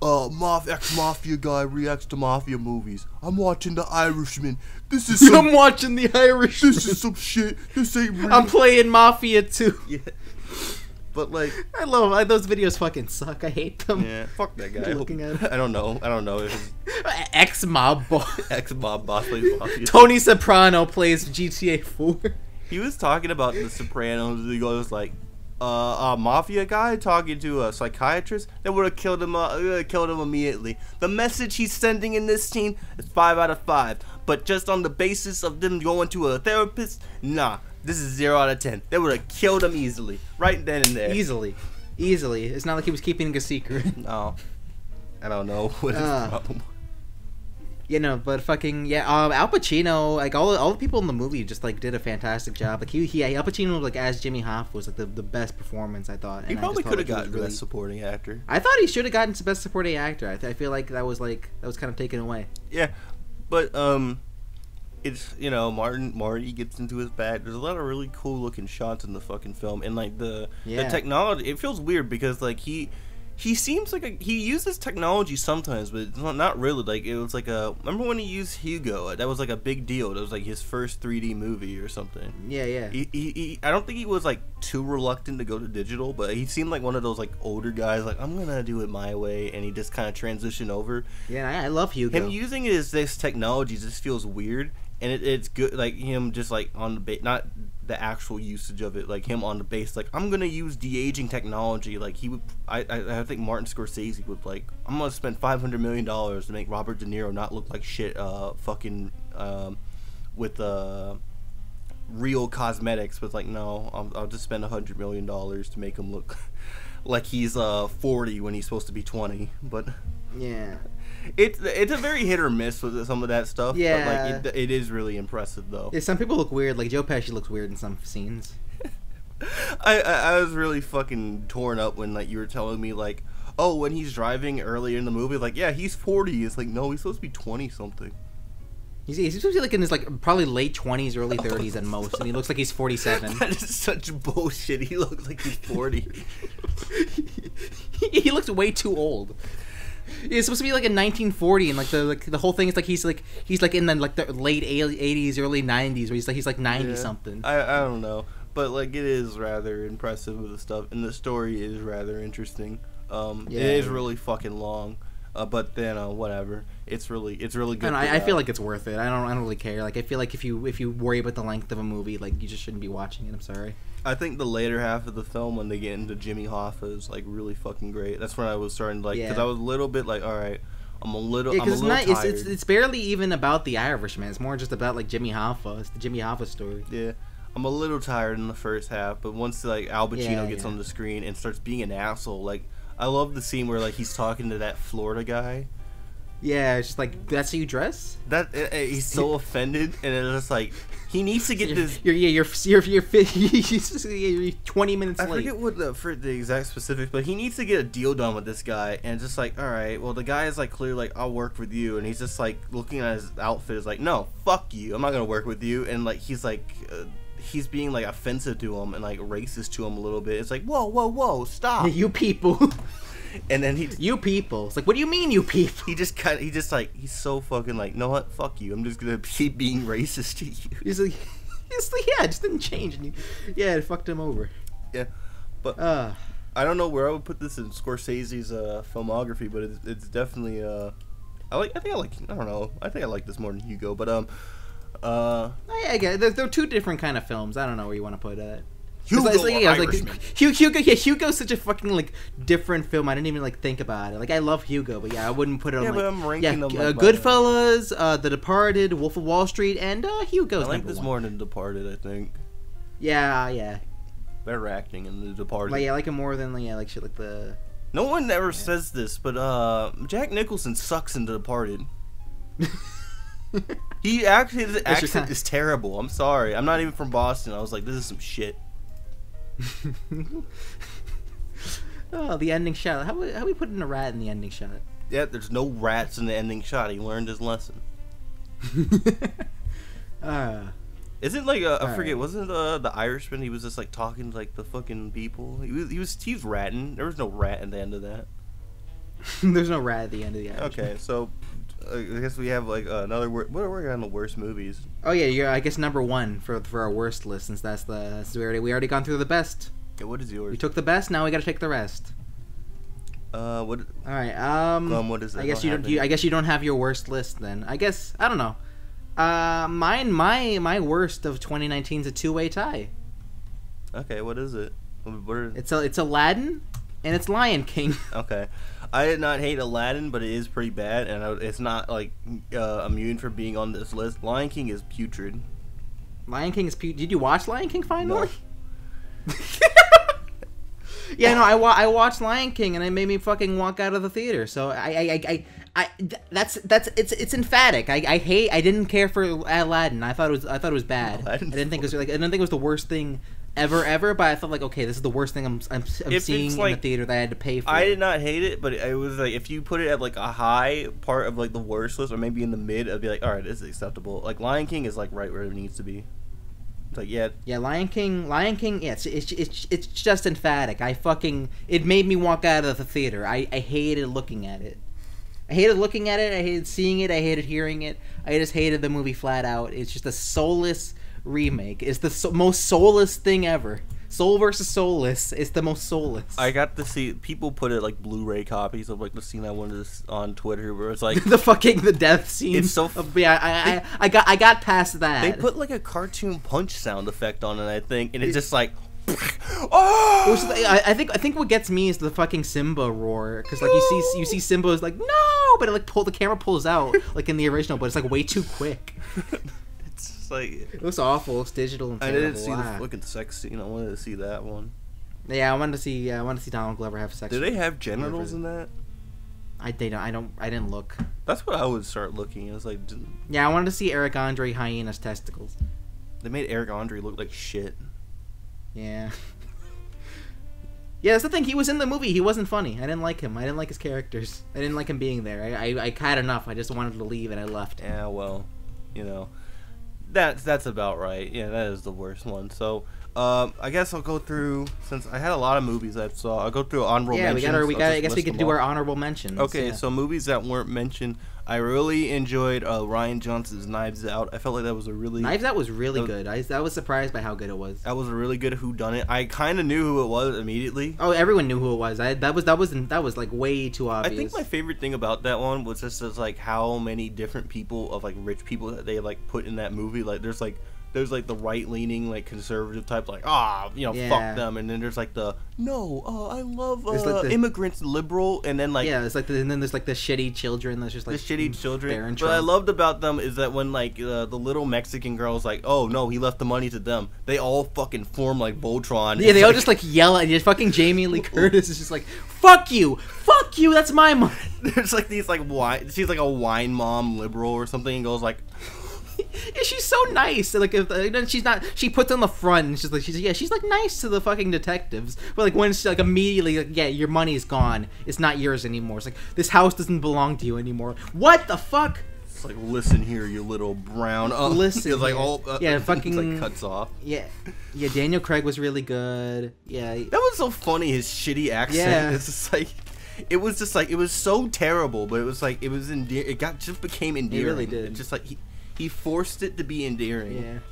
ex-mafia guy reacts to mafia movies. I'm watching The Irishman. I'm watching The Irishman. This is some shit. This ain't real. I'm playing Mafia too. Yeah. But like, I love those videos. Fucking suck. I hate them. Yeah, fuck that guy. Looking at it. I don't know. Ex-mob boss. Ex-mob boss plays mafia. Tony Soprano plays GTA 4. He was talking about The Sopranos. He goes like, a mafia guy talking to a psychiatrist, they would have killed him immediately. The message he's sending in this scene is 5 out of 5, but just on the basis of them going to a therapist, nah, This is 0 out of 10. They would have killed him easily, right then and there. Easily. It's not like he was keeping a secret. No, I don't know what his problem. You know, but fucking yeah, Al Pacino, like all the people in the movie just like did a fantastic job. Like Al Pacino like as Jimmy Hoff was like the best performance I thought. He probably could have gotten Best Supporting Actor. I thought he should have gotten Best Supporting Actor. I feel like that was kind of taken away. Yeah, but it's, you know, Marty gets into his bag. There's a lot of really cool looking shots in the fucking film, and like the technology. It feels weird because like he seems like he uses technology sometimes, but it's not really. Like it was like remember when he used Hugo? That was like a big deal. That was like his first 3D movie or something. Yeah. He I don't think he was like too reluctant to go to digital, but he seemed like one of those like older guys. Like, I'm gonna do it my way, and he just kind of transitioned over. Yeah, I love Hugo. Him using this technology just feels weird. And it's good, like him just like on the base, not the actual usage of it, like him on the base, like I'm gonna use de-aging technology. Like he would, I think Martin Scorsese would like, I'm gonna spend $500 million to make Robert De Niro not look like shit, with real cosmetics. But like, no, I'll just spend $100 million to make him look like he's 40 when he's supposed to be 20. But yeah. It's a very hit or miss with some of that stuff. Yeah. But like it is really impressive though. Yeah, some people look weird. Like Joe Pesci looks weird in some scenes. I was really fucking torn up when like you were telling me like, oh, when he's driving earlier in the movie, like, yeah, he's 40. It's like, no, he's supposed to be 20 something. He's supposed to be like in his like probably late 20s, early 30s at most, and he looks like he's 47. That is such bullshit. He looks like he's 40. He looks way too old. It's supposed to be like in 1940, and like the whole thing is like he's like in the like the late 80s, early 90s, where he's like 90 something. I don't know, but like it is rather impressive with the stuff, and the story is rather interesting. It is really fucking long, but then whatever. It's really good. And I feel like it's worth it. I don't really care. Like I feel like if you worry about the length of a movie, like you just shouldn't be watching it. I'm sorry. I think the later half of the film, when they get into Jimmy Hoffa, is like really fucking great. That's when I was starting to like, because I was a little bit like, all right, I'm a little tired. It's barely even about the Irishman. It's more just about like Jimmy Hoffa. It's the Jimmy Hoffa story. Yeah, I'm a little tired in the first half, but once like Al Pacino gets on the screen and starts being an asshole, like I love the scene where like he's talking to that Florida guy. Yeah, it's just like, that's how you dress? He's so offended, and it's just like, he needs to get this. You're 20 minutes late. I forget what for the exact specifics, but he needs to get a deal done with this guy, and just like, all right, well the guy is like clearly like, I'll work with you, and he's just like looking at his outfit, is like, no, fuck you, I'm not gonna work with you, and like he's like. He's being like offensive to him and like racist to him a little bit. It's like, whoa, stop. You people. And then you people. It's like, what do you mean, you people? He's so fucking like, know what? Fuck you. I'm just gonna keep being racist to you. He's like, yeah, it just didn't change. Yeah, it fucked him over. Yeah, but I don't know where I would put this in Scorsese's filmography, but it's definitely I think I like this more than Hugo, but I get it. They're two different kind of films. I don't know where you want to put it. Hugo's such a fucking like different film. I didn't even like think about it. Like I love Hugo, but yeah, I wouldn't put it on. Yeah, but I'm ranking them. Like Goodfellas, The Departed, Wolf of Wall Street, and Hugo's. I like this more than Departed. I think. Yeah. Better acting in The Departed. Like, I like it more than like shit like the. No one ever says this, but Jack Nicholson sucks in The Departed. His accent is terrible. I'm sorry. I'm not even from Boston. I was like, this is some shit. Oh, the ending shot. How we put in a rat in the ending shot? Yeah, there's no rats in the ending shot. He learned his lesson. Isn't like I forget? Wasn't the Irishman? He was just like talking to like the fucking people. He was ratting. There was no rat at the end of that. There's no rat at the end of the Irishman. Okay, so I guess we have like another. What are we on the worst movies? Oh yeah, you're I guess number one for our worst list, since we already gone through the best. Yeah, what is yours? We took the best. Now we got to take the rest. What? All right. Glem, what is that? I guess you don't have your worst list then. I guess I don't know. My worst of 2019 is a two-way tie. Okay, what is it? It's Aladdin, and it's Lion King. Okay, I did not hate Aladdin, but it is pretty bad, and it's not like immune from being on this list. Lion King is putrid. Lion King is. Did you watch Lion King finally? No. Yeah, no, I watched Lion King and it made me fucking walk out of the theater. So it's emphatic. I didn't care for Aladdin. I thought it was bad. Aladdin's I didn't think it was the worst thing ever. But I felt like, okay, this is the worst thing I'm seeing in the theater that I had to pay for. I did not hate it, but it was like if you put it at like a high part of like the worst list, or maybe in the mid, I'd be like, all right, this is acceptable. Like Lion King is like right where it needs to be. It's like yeah, Lion King. Yeah, it's just emphatic. It made me walk out of the theater. I hated looking at it. I hated seeing it. I hated hearing it. I just hated the movie flat out. It's just a soulless remake. It's the most soulless thing ever. Soul versus soulless. It's the most soulless. I got to see people put it like Blu-ray copies of like the scene I wanted to on Twitter where it's like the death scene. It's so yeah. I got past that. They put like a cartoon punch sound effect on it, I think, and it's just like. Oh! I think what gets me is the fucking Simba roar, because like you see Simba is like no, but it like the camera pulls out like in the original, but it's like way too quick. It's like it looks awful. It's digital and terrible. I didn't see the fucking sex scene. I wanted to see that one. Yeah, I wanted to see Donald Glover have sex. Do they have genitals in that? I didn't look. That's what I would start looking. It was like yeah, I wanted to see Eric Andre Hyena's testicles. They made Eric Andre look like shit. Yeah. Yeah, that's the thing. He was in the movie. He wasn't funny. I didn't like him. I didn't like his characters. I didn't like him being there. I had enough. I just wanted to leave, and I left. Yeah, well, you know, that's about right. Yeah, that is the worst one. So, I guess I'll go through, since I had a lot of movies I saw. I'll go through honorable mentions. I guess we could do our honorable mentions. Okay, yeah. So movies that weren't mentioned. I really enjoyed Rian Johnson's Knives Out. I felt like that was a really... Knives Out was really good. I was surprised by how good it was. That was a really good whodunit. I kind of knew who it was immediately. Oh, everyone knew who it was. That was like way too obvious. I think my favorite thing about that one was just like how many different people of like rich people that they like put in that movie. Like there's the right leaning like conservative type like fuck them, and then there's like the I love like immigrants liberal, and then like and then there's like the shitty children that's just like the shitty children. What I loved about them is that when like the little Mexican girl's like, oh no, he left the money to them, they all fucking form like Voltron. Yeah, they all just like yell at you. Fucking Jamie Lee Curtis is just like, fuck you, that's my money. There's like these like she's like a wine mom liberal or something, and goes like. Yeah, she's so nice. Like, if she's not, she puts on the front. And she's like nice to the fucking detectives. But like when she like immediately, like, yeah, your money's gone. It's not yours anymore. It's like this house doesn't belong to you anymore. What the fuck? It's like, listen here, you little brown. Listen, it's like all fucking like cuts off. Yeah. Daniel Craig was really good. Yeah, that was so funny. His shitty accent. Yeah. It's just like. It was just like it was so terrible, but it was like it was It just became endearing. It really did. It's just like he forced it to be endearing.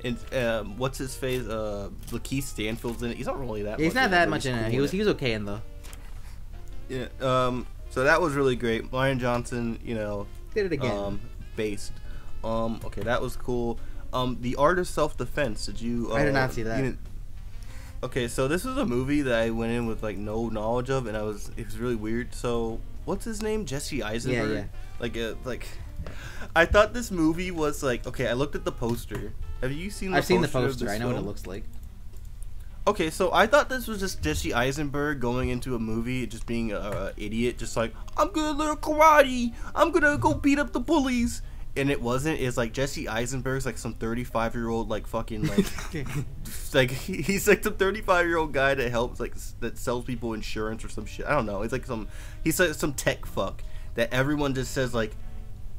Yeah. And what's his face? Lakeith Stanfield's in it. He's not really that. He's not that much in it. He was okay in though. Yeah. So that was really great. Rian Johnson, did it again. Based. Okay, that was cool. The Art of Self-Defense. Did you? I did not see that. Okay, so this is a movie that I went in with like no knowledge of, and it was really weird. So what's his name? Jesse Eisenberg. Yeah. Like. I thought this movie was like, okay, I looked at the poster. Have you seen the poster? I've seen the poster. I know what it looks like. Okay, so I thought this was just Jesse Eisenberg going into a movie, just being an idiot, just like, I'm gonna learn karate, I'm gonna go beat up the bullies. And it wasn't. It's like Jesse Eisenberg's like some 35-year-old like fucking like like he's like some 35-year-old guy that helps like that sells people insurance or some shit. I don't know. It's like he's like some tech fuck that everyone just says like,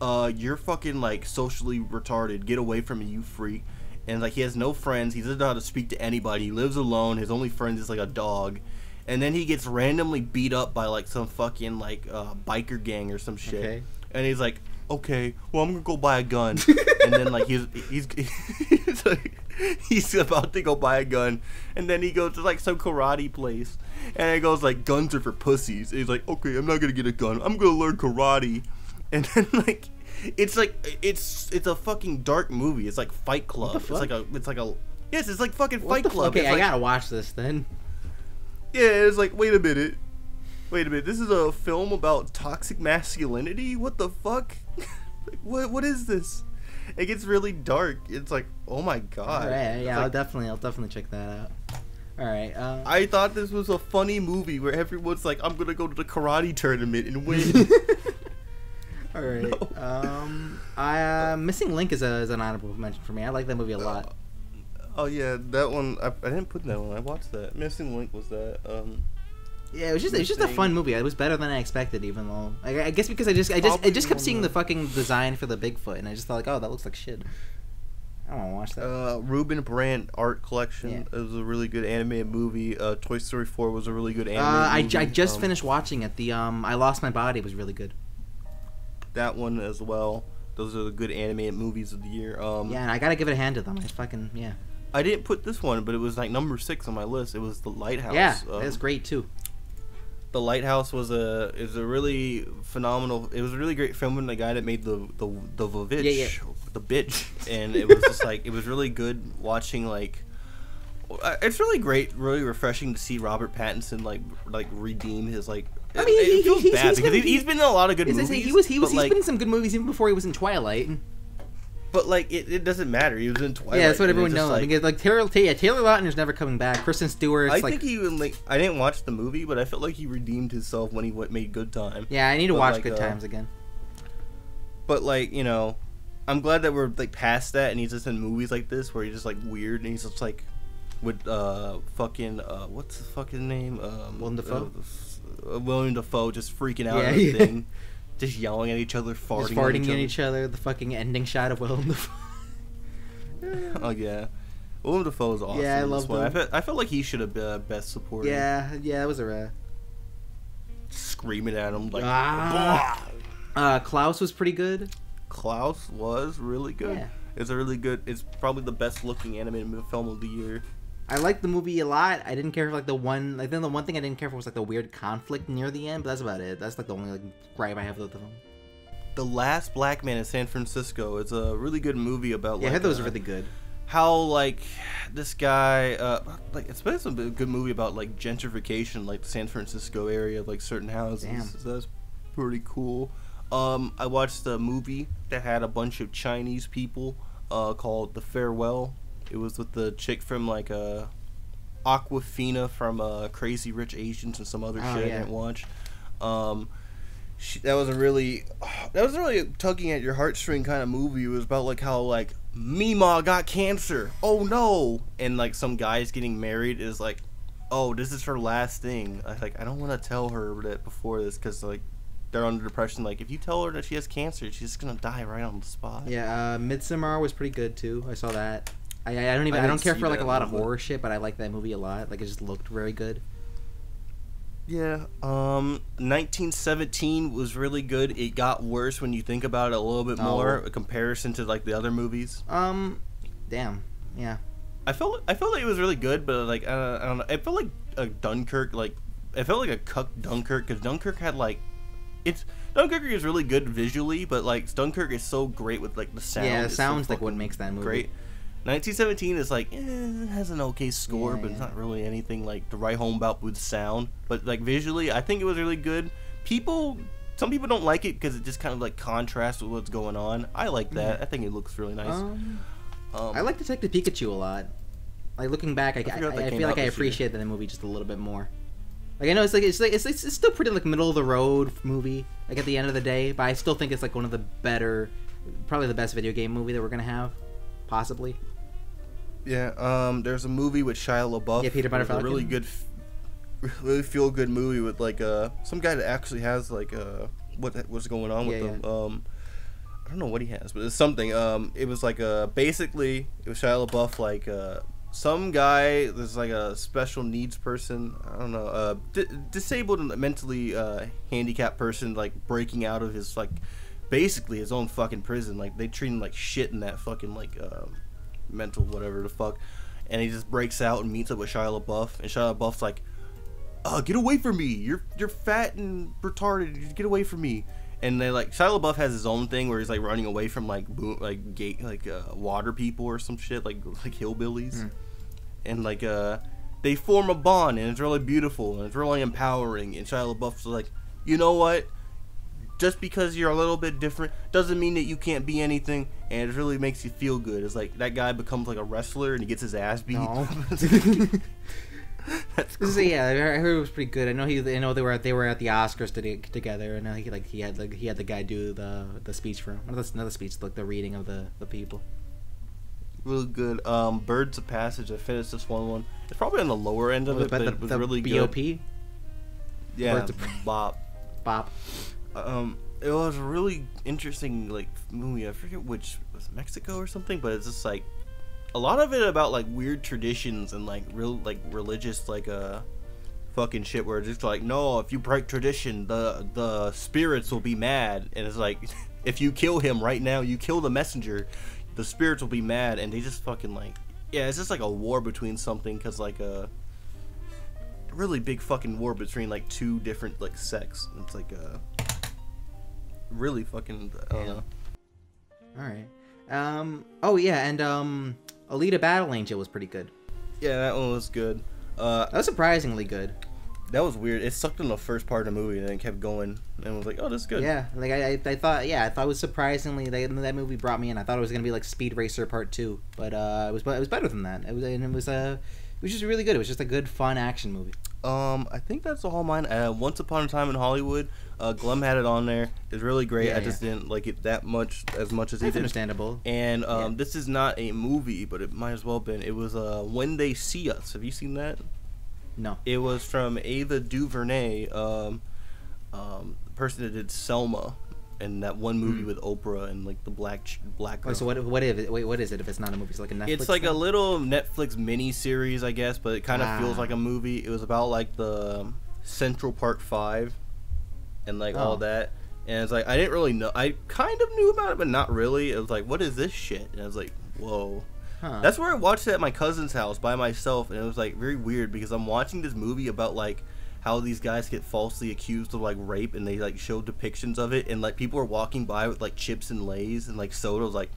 you're fucking like socially retarded, get away from me, you freak. And like he has no friends, he doesn't know how to speak to anybody, he lives alone, his only friend is like a dog. And then he gets randomly beat up by like some fucking like biker gang or some shit. Okay. And he's like, okay, well, I'm gonna go buy a gun. And then like he's about to go buy a gun, and then he goes to like some karate place, and it goes like, guns are for pussies. And he's like, okay, I'm not gonna get a gun, I'm gonna learn karate. And then like it's a fucking dark movie. It's like Fight Club. It's like a yes, it's like fucking Fight Club. Okay, I gotta watch this then. Yeah, it's like wait a minute, this is a film about toxic masculinity? What the fuck? Like, what is this? it gets really dark. It's like, oh my god. Alright, yeah, like, I'll definitely check that out. Alright, I thought this was a funny movie where everyone's like, I'm gonna go to the karate tournament and win. Alright. No. Missing Link is an honorable mention for me. I like that movie a lot. Oh yeah, that one. I didn't put that one. I watched that. Missing Link was that. Yeah, it's just a fun movie. It was better than I expected, even though I guess because I just kept seeing the fucking design for the Bigfoot, and I just thought like, oh, that looks like shit. I don't want to watch that. Ruben Brandt Art Collection. Yeah. It was a really good animated movie. Toy Story 4 was a really good animated movie. I just finished watching it. The I Lost My Body was really good. That one as well. Those are the good animated movies of the year. Yeah, and I gotta give it a hand to them. Yeah. I didn't put this one, but it was like number 6 on my list. It was The Lighthouse. Yeah, that's great too. The Lighthouse was a really phenomenal. It was a really great film. And the guy that made the bitch, and it was just like, it was really good watching. Like, it's really great, really refreshing to see Robert Pattinson like redeem his like. I mean, it feels bad because he's been in a lot of good movies. He's been in some good movies even before he was in Twilight. But like it doesn't matter. He was in Twilight. Yeah, that's what everyone knows. Like Taylor Lautner's never coming back. Kristen Stewart's I think he like. I didn't watch the movie, but I felt like he redeemed himself when he made Good Time. Yeah, I need to watch Good Times again. But like, you know, I'm glad that we're like past that, and he's just in movies like this where he's just like weird, and he's just like with fucking what's his fucking name? Willem Dafoe. William Dafoe just freaking out and everything. Just yelling at each other, farting at each other. The fucking ending shot of Willem Dafoe. Oh yeah, Willem Dafoe is awesome. Yeah, I love him. I felt like he should have been best supporting. Yeah, that was a rare. Screaming at him like. Klaus was pretty good. Klaus was really good. Yeah. It's probably the best looking animated film of the year. I liked the movie a lot. I didn't care for the one thing I didn't care for was like the weird conflict near the end, but that's about it. That's like the only gripe I have with the film. The Last Black Man in San Francisco. It's a really good movie about. Yeah, I heard those are really good. How like this guy, like it's basically a good movie about like gentrification, like the San Francisco area, like certain houses. Damn. So that's pretty cool. I watched a movie that had a bunch of Chinese people called The Farewell. It was with the chick from like Aquafina from Crazy Rich Asians and some other shit I didn't watch. That was a really tugging at your heartstring kind of movie. It was about like how like Mima got cancer. Oh no! And like some guy's getting married is like, oh, this is her last thing. I don't want to tell her that before this because like they're under depression. Like if you tell her that she has cancer, she's gonna die right on the spot. Yeah, Midsommar was pretty good too. I saw that. I don't care for like a lot of horror shit, but I like that movie a lot. Like it just looked very good. Yeah. 1917 was really good. It got worse when you think about it a little bit more in comparison to like the other movies. Damn. Yeah. I felt like it was really good, but like I don't know. It felt like a Dunkirk. Like it felt like a cuck Dunkirk because Dunkirk had like Dunkirk is really good visually, but like Dunkirk is so great with like the sound. Yeah, the sound's like what makes that movie great. 1917 is like it has an okay score, but it's not really anything like to write home about with sound. But like visually, I think it was really good. Some people don't like it because it just kind of like contrasts with what's going on. I like that. I think it looks really nice. I like Detective Pikachu a lot. Like looking back, I feel like I appreciate the movie just a little bit more. Like I know it's still pretty like middle of the road movie. Like at the end of the day, but I still think it's like one of the better, probably the best video game movie that we're gonna have, possibly. Yeah. There's a movie with Shia LaBeouf. Yeah, Peter Pan Falcon. A really good, really feel good movie with like some guy that actually has like what's going on with him. I don't know what he has, but it's something. It was like basically it was Shia LaBeouf like some guy there's like a special needs person, I don't know, disabled and mentally handicapped person like breaking out of his like basically his own fucking prison. Like they treat him like shit in that fucking like mental whatever the fuck, and he just breaks out and meets up with Shia LaBeouf, and Shia LaBeouf's like, get away from me, you're fat and retarded, get away from me. And they like Shia LaBeouf has his own thing where he's like running away from like water people or some shit like hillbillies, and like they form a bond and it's really beautiful and it's really empowering. And Shia LaBeouf's like, you know what? just because you're a little bit different doesn't mean that you can't be anything, and it really makes you feel good. It's like that guy becomes like a wrestler and he gets his ass beat. No. That's cool. Yeah, I heard it was pretty good. I know they were at the Oscars together, and he had the guy do the speech for him. Not the speech, like the reading of the people. Really good. Birds of Passage. I finished this one. It's probably on the lower end of it, but it was really BOP? good. Yeah, Bop. It was a really interesting like movie. I forget which was it, Mexico or something, but it's just like a lot of it about like weird traditions and like real like religious like fucking shit where it's just like, no, if you break tradition, the spirits will be mad, and it's like if you kill him right now, you kill the messenger, the spirits will be mad, and they just fucking like, yeah, it's just like a war between something, because like a really big fucking war between like two different like sects. It's like really fucking I don't know. All right. Oh yeah, and Alita Battle Angel was pretty good. Yeah, that one was good. That was surprisingly good. That was weird. It sucked in the first part of the movie and then kept going and was like, oh, this is good. Yeah, like I thought it was surprisingly that movie brought me in. I thought it was gonna be like Speed Racer Part 2, but it was better than that. It was just really good. It was just a good, fun action movie. I think that's all mine. Once Upon a Time in Hollywood, Glem had it on there. It's really great. Yeah, I just didn't like it as much as he did. That's understandable. And this is not a movie, but it might as well have been. It was When They See Us. Have you seen that? No. It was from Ava DuVernay, the person that did Selma, and that one movie with Oprah and like the black girl. Wait, so what is it if it's not a movie? It's like a Netflix. It's like thing? a little Netflix mini series, I guess, but it kind of feels like a movie. It was about like the Central Park 5 and like all that. And it's like I didn't really know. I kind of knew about it, but not really. It was like, what is this shit? And I was like, whoa. Huh. That's where I watched it at my cousin's house by myself, and it was like very weird because I'm watching this movie about like how these guys get falsely accused of like rape, and they like show depictions of it, and like people are walking by with like chips and Lays and like soda. I was like,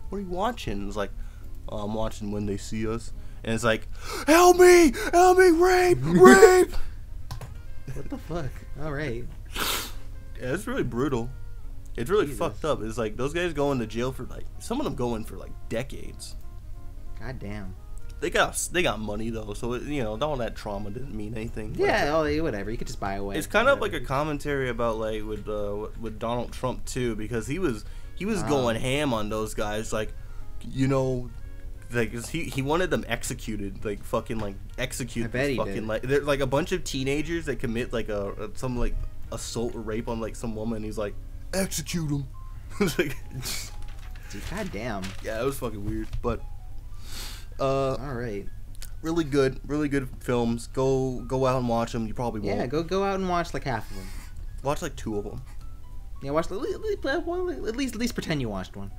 what are you watching? It's like, oh, I'm watching When They See Us, and it's like, help me, rape. What the fuck? All right. Yeah, it's really brutal. It's really fucked up. It's like those guys go into jail for like, some of them go in for like decades. God damn. They got money though, so all that trauma didn't mean anything. Yeah, whatever. You could just buy away. It's kind of like a commentary about like with Donald Trump too, because he was going ham on those guys, like, like he wanted them executed, like fucking like execute. I bet he fucking did. Like they're like a bunch of teenagers that commit like some like assault or rape on like some woman. He's like, execute them. Like, dude, god damn. Yeah, it was fucking weird, but. All right. Really good films. Go out and watch them. You probably won't. Yeah, go out and watch like half of them. Watch like 2 of them. Yeah, watch at least pretend you watched one.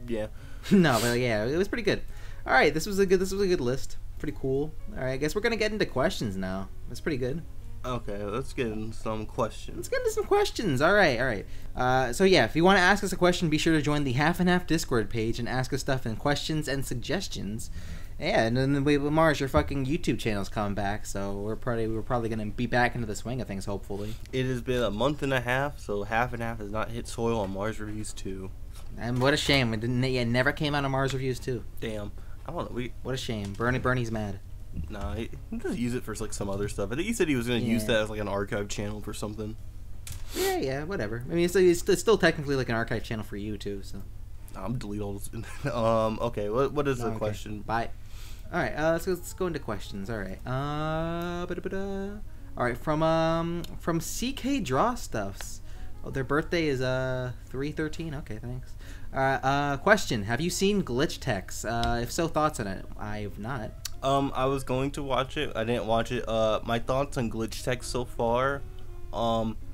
Yeah. No, but yeah, it was pretty good. All right, this was a good list. Pretty cool. All right, I guess we're gonna get into questions now. That's pretty good. Okay, let's get into some questions. All right. So yeah, if you want to ask us a question, be sure to join the Half and Half Discord page and ask us stuff in questions and suggestions. Yeah, and then Mars, your fucking YouTube channel's coming back, so we're probably gonna be back into the swing of things, hopefully. It has been a month and a half, so Half and Half has not hit soil on MarsReviews 2. And what a shame! It never came out on MarsReviews 2. Damn, I don't know. What a shame. Bernie's mad. Nah, he just use it for like some other stuff. I think he said he was gonna use that as like an archive channel for something. Yeah, whatever. I mean, it's still technically like an archive channel for you too. So I'm delete all this. Okay. What is the question? Bye. All right. Let's go into questions. All right. All right. From CK Draw Stuffs. Oh, their birthday is 3/13. Okay, thanks. Question: have you seen Glitch Techs? If so, thoughts on it? I've not. I was going to watch it. I didn't watch it. My thoughts on Glitch Tech so far.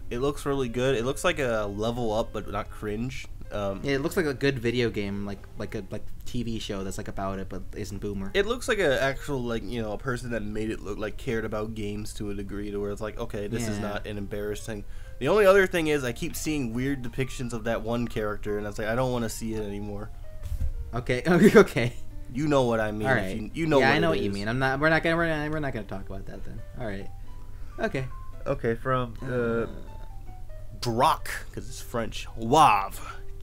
It looks really good. It looks like a level up, but not cringe. Yeah, it looks like a good video game, like a TV show that's like about it, but isn't boomer. It looks like an actual a person that made it look like cared about games to a degree, to where it's like, okay, this is not an embarrassing. The only other thing is I keep seeing weird depictions of that one character, and I was like, I don't want to see it anymore. Okay. Okay. You know what I mean. All right. You know. Yeah, what I know it what you is. mean. We're not gonna talk about that then. All right. Okay. Okay. From Drock, because it's French. Wave.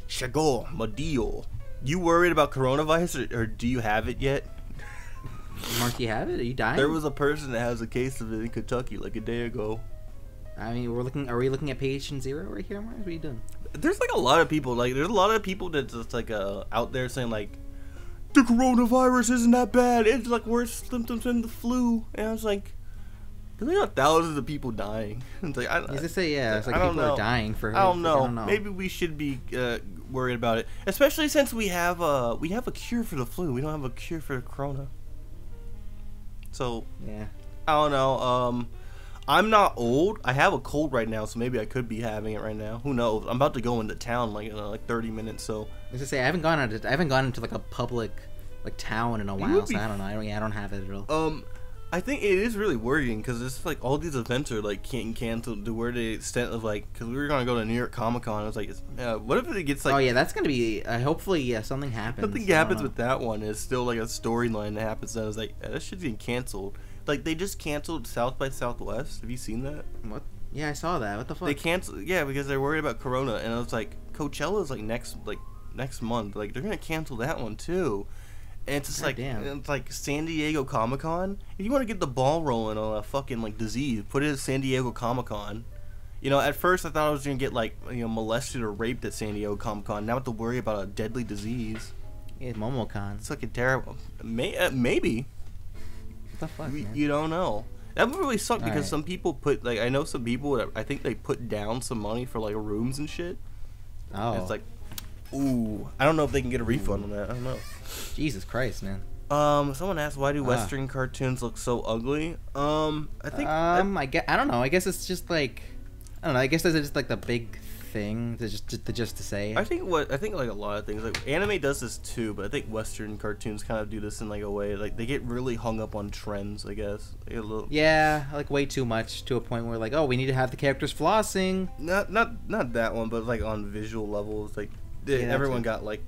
Chagol. Madio. You worried about coronavirus, or do you have it yet? Mark, do you have it? Are you dying? There was a person that has a case of it in Kentucky like a day ago. I mean, are we looking at patient 0 right here, Mark? What are you doing? There's like a lot of people, like there's a lot of people that's just like out there saying like the coronavirus isn't that bad. It's like worse symptoms than the flu. And I was like, there's like thousands of people dying. It's like it's like people are dying for. I don't know. Maybe we should be worried about it, especially since we have a cure for the flu. We don't have a cure for the corona. So yeah, I don't know. I'm not old. I have a cold right now, so maybe I could be having it right now. Who knows? I'm about to go into town like in like 30 minutes. So I was gonna say I haven't gone into like a public like town in a while, so I don't know. I don't have it at all. I think it is really worrying because it's like all these events are like getting canceled to where the extent of like, because we were gonna go to New York Comic Con. I was like, what if it gets like? Oh yeah, that's gonna be hopefully something happens. Something happens with that one. It's still like a storyline that happens. And I was like, that shit's getting canceled. Like they just canceled South by Southwest. Have you seen that? What? Yeah, I saw that. What the fuck? They canceled. Yeah, because they're worried about Corona, and I was like, Coachella's like next month. Like they're gonna cancel that one too. And it's just it's like San Diego Comic Con. If you want to get the ball rolling on a fucking like disease, put it at San Diego Comic Con. You know, at first I thought I was gonna get like molested or raped at San Diego Comic Con. Now I have to worry about a deadly disease. Yeah, MomoCon. It's like a terrible. Maybe. What the fuck, man? You don't know. That would really suck because some people put like, I know some people that I think they put down some money for like rooms and shit. Oh. And it's like, ooh, I don't know if they can get a refund on that. I don't know. Jesus Christ, man. Someone asked, why do Western cartoons look so ugly? I think I don't know. I guess it's just like, I don't know. I guess that's just like the big thing to just to say. I think like a lot of things, like anime does this too, but I think Western cartoons kind of do this in like a way like they get really hung up on trends, I guess. Yeah, like way too much to a point where like, oh, we need to have the characters flossing. Not that one, but like on visual levels, like everyone got like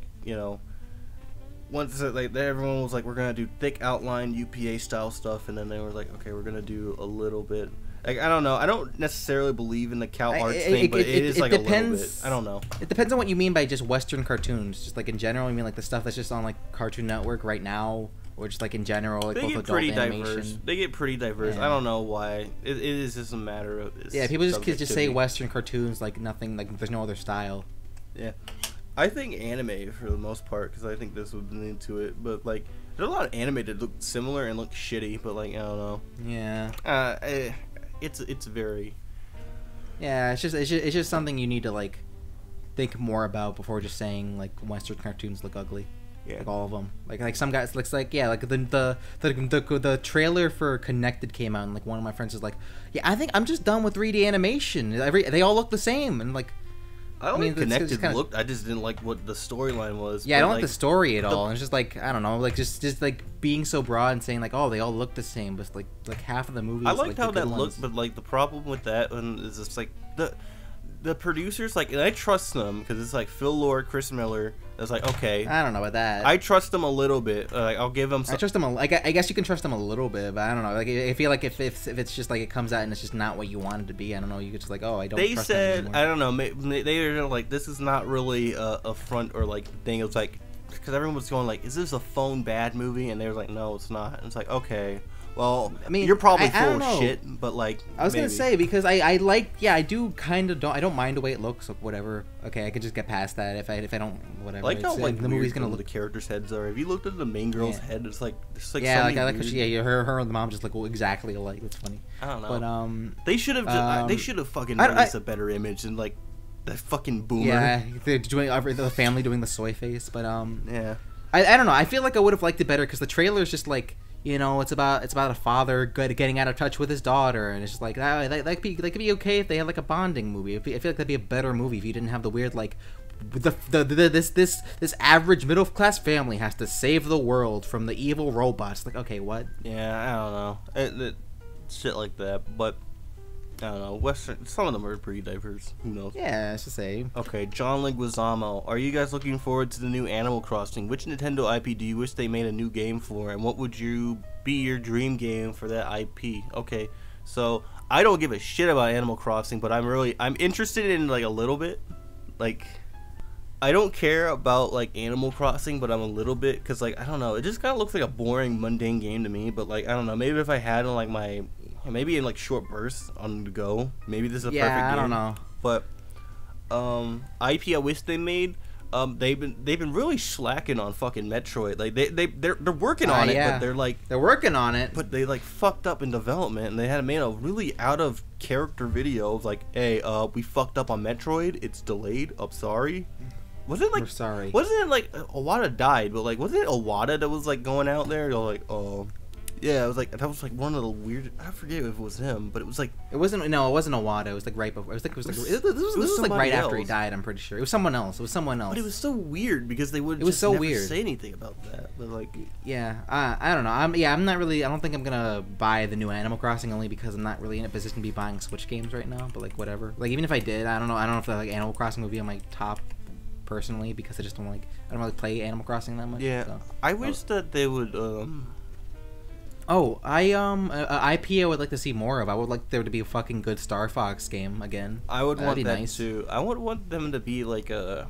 once like everyone was like, we're gonna do thick outline UPA style stuff, and then they were like, okay, we're gonna do a little bit. Like, I don't know. I don't necessarily believe in the cow arts thing, but it is like depends, a little bit. I don't know. It depends on what you mean by just Western cartoons. Just like in general, you mean like the stuff that's just on like Cartoon Network right now, or just like in general, like both adult animation. They get pretty diverse. Yeah. I don't know why. It is just a matter of people just say Western cartoons like nothing, like there's no other style. Yeah, I think anime for the most part, because I think this would be into it, but like there's a lot of anime that look similar and look shitty, but like I don't know. Yeah. It's very. Yeah, it's just something you need to like think more about before just saying like Western cartoons look ugly. Yeah. Like all of them. Like some guys looks like the trailer for Connected came out, and like one of my friends is like, yeah, I think I'm just done with 3D animation. They all look the same, and like. I mean, Connected looked. I just didn't like what the storyline was. Yeah, I don't like the story at all. It's just like, I don't know, like just like being so broad and saying like, oh, they all look the same, but like half of the movies. I liked how that looked, but like the problem with that one is just like the producers, like, and I trust them because it's like Phil Lord, Chris Miller. It's like, okay, I don't know about that. I trust them a little bit. Like, I'll give them. I trust them. I guess you can trust them a little bit, but I don't know. Like, I feel like if it's just like it comes out and it's just not what you want it to be, I don't know. You could just like, oh, I don't. They trust said, them I don't know. They were like, this is not really a front or like thing. It was like, because everyone was going like, is this a phone bad movie? And they were like, no, it's not. And it's like, okay. Well, I mean, you're probably full of shit, but like, I was gonna say, because I do kind of I don't mind the way it looks, or whatever. Okay, I could just get past that if I don't, whatever. I like how like the movie's gonna look. The characters' heads are. Have you looked at the main girl's head? It's like yeah, like I like her and the mom just look exactly alike. It's funny. I don't know. But they should have fucking released a better image and like that fucking boomer. Yeah, they're doing the family doing the soy face, but yeah. I don't know. I feel like I would have liked it better because the trailer is just like. You know, it's about a father getting out of touch with his daughter, and it's just like that could be okay if they had like a bonding movie. I feel like that'd be a better movie if you didn't have the weird like this average middle class family has to save the world from the evil robots. Like, okay, what? Yeah, I don't know, shit like that, but. I don't know. Western. Some of them are pretty diverse. Who knows? Yeah, it's the same. Okay, John Leguizamo. Are you guys looking forward to the new Animal Crossing? Which Nintendo IP do you wish they made a new game for, and what would be your dream game for that IP? Okay, so I don't give a shit about Animal Crossing, but I'm interested in like a little bit. Like, I don't care about like Animal Crossing, but I'm a little bit, because like I don't know, it just kind of looks like a boring, mundane game to me. But like I don't know, maybe if I had like maybe in like short bursts on the go, maybe this is a perfect game. I don't know. But IP I wish they made. They've been really slacking on fucking Metroid. Like they're working on it, but they're working on it. But they like fucked up in development, and they had made a really out of character video of like, hey, we fucked up on Metroid. It's delayed. I'm sorry. Wasn't it like, we're sorry. Wasn't it like Iwata died, but like wasn't it Iwata that was like going out there? You're like, oh. Yeah, it was like that was like one of the weird. I forget if it was him, but it was like it wasn't. No, it wasn't Iwata. It was like right before. This was like right after he died. I'm pretty sure it was someone else. It was someone else. But it was so weird because they would. It was so weird. Say anything about that, but like. Yeah, I don't know. I'm not really. I don't think I'm gonna buy the new Animal Crossing only because I'm not really in a position to be buying Switch games right now. But like whatever. Like even if I did, I don't know. I don't know if like Animal Crossing would be on my top. Personally, because I don't really play Animal Crossing that much. Yeah, so. I wish that they would. Oh, IP I would like to see more of. I would like there to be a fucking good Star Fox game again. I would want that nice. Too. I would want them to be like a.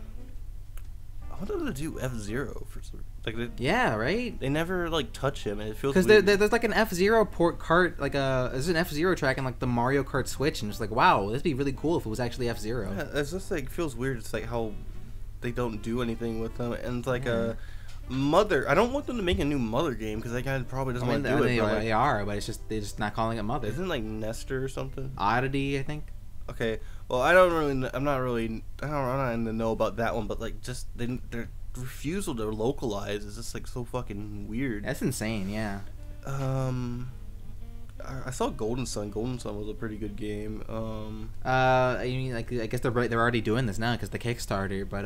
I want them to do F-Zero for like. Yeah, right. They never like touch him, and it feels because there's like an F-Zero port cart, like there's an F-Zero track in like the Mario Kart Switch, and it's like wow, that'd be really cool if it was actually F-Zero. Yeah, it's just like feels weird. It's like how they don't do anything with them, and it's like a. Mother, I don't want them to make a new Mother game because that guy probably doesn't want to do it. They are, but they're just not calling it Mother. Isn't it like Nestor or something? Oddity, I think. Okay, well I'm not in the know about that one, but like just their refusal to localize is just like so fucking weird. That's insane, yeah. I saw Golden Sun. Golden Sun was a pretty good game. I mean, like I guess they're already doing this now because the Kickstarter. But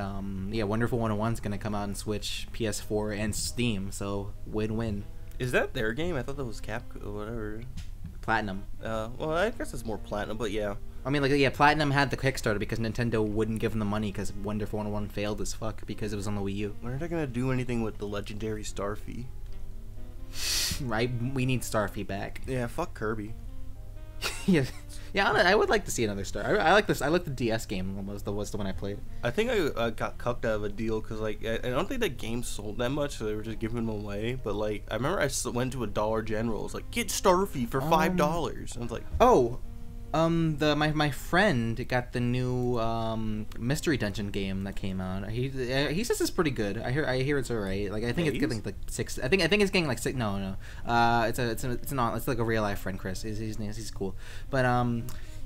yeah, Wonderful 101 is gonna come out on Switch, PS4, and Steam. So win-win. Is that their game? I thought that was Capcom or whatever. Platinum. Well, I guess it's more Platinum, but yeah. I mean, like yeah, Platinum had the Kickstarter because Nintendo wouldn't give them the money because Wonderful 101 failed as fuck because it was on the Wii U. When are they gonna do anything with the legendary Starfy? Right, we need Starfy back. Yeah, fuck Kirby. yeah, I would like to see another Star. I like this. I like the DS game. Was the one I played. I think I got cucked out of a deal because like I don't think that game sold that much, so they were just giving them away. But like I remember I went to a Dollar General. It was like get Starfy for $5. I was like, oh. My friend got the new Mystery Dungeon game that came out. He says it's pretty good. I hear it's alright. Like I think it's getting like 6. I think it's getting like 6. No. It's like a real life friend, Chris. He's cool. But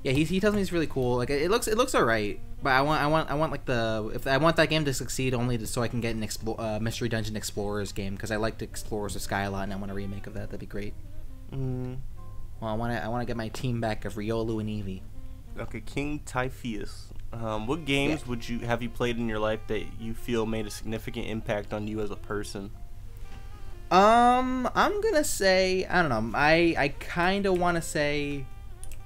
yeah, he tells me it's really cool. Like it looks alright. But I want like I want that game to succeed only so I can get an Mystery Dungeon Explorers game because I liked Explorers of Sky a lot and I want a remake of that. That'd be great. Well, I want to get my team back of Riolu and Eevee. Okay, King Typhoeus. What games have you played in your life that you feel made a significant impact on you as a person? I'm gonna say I don't know. I kind of want to say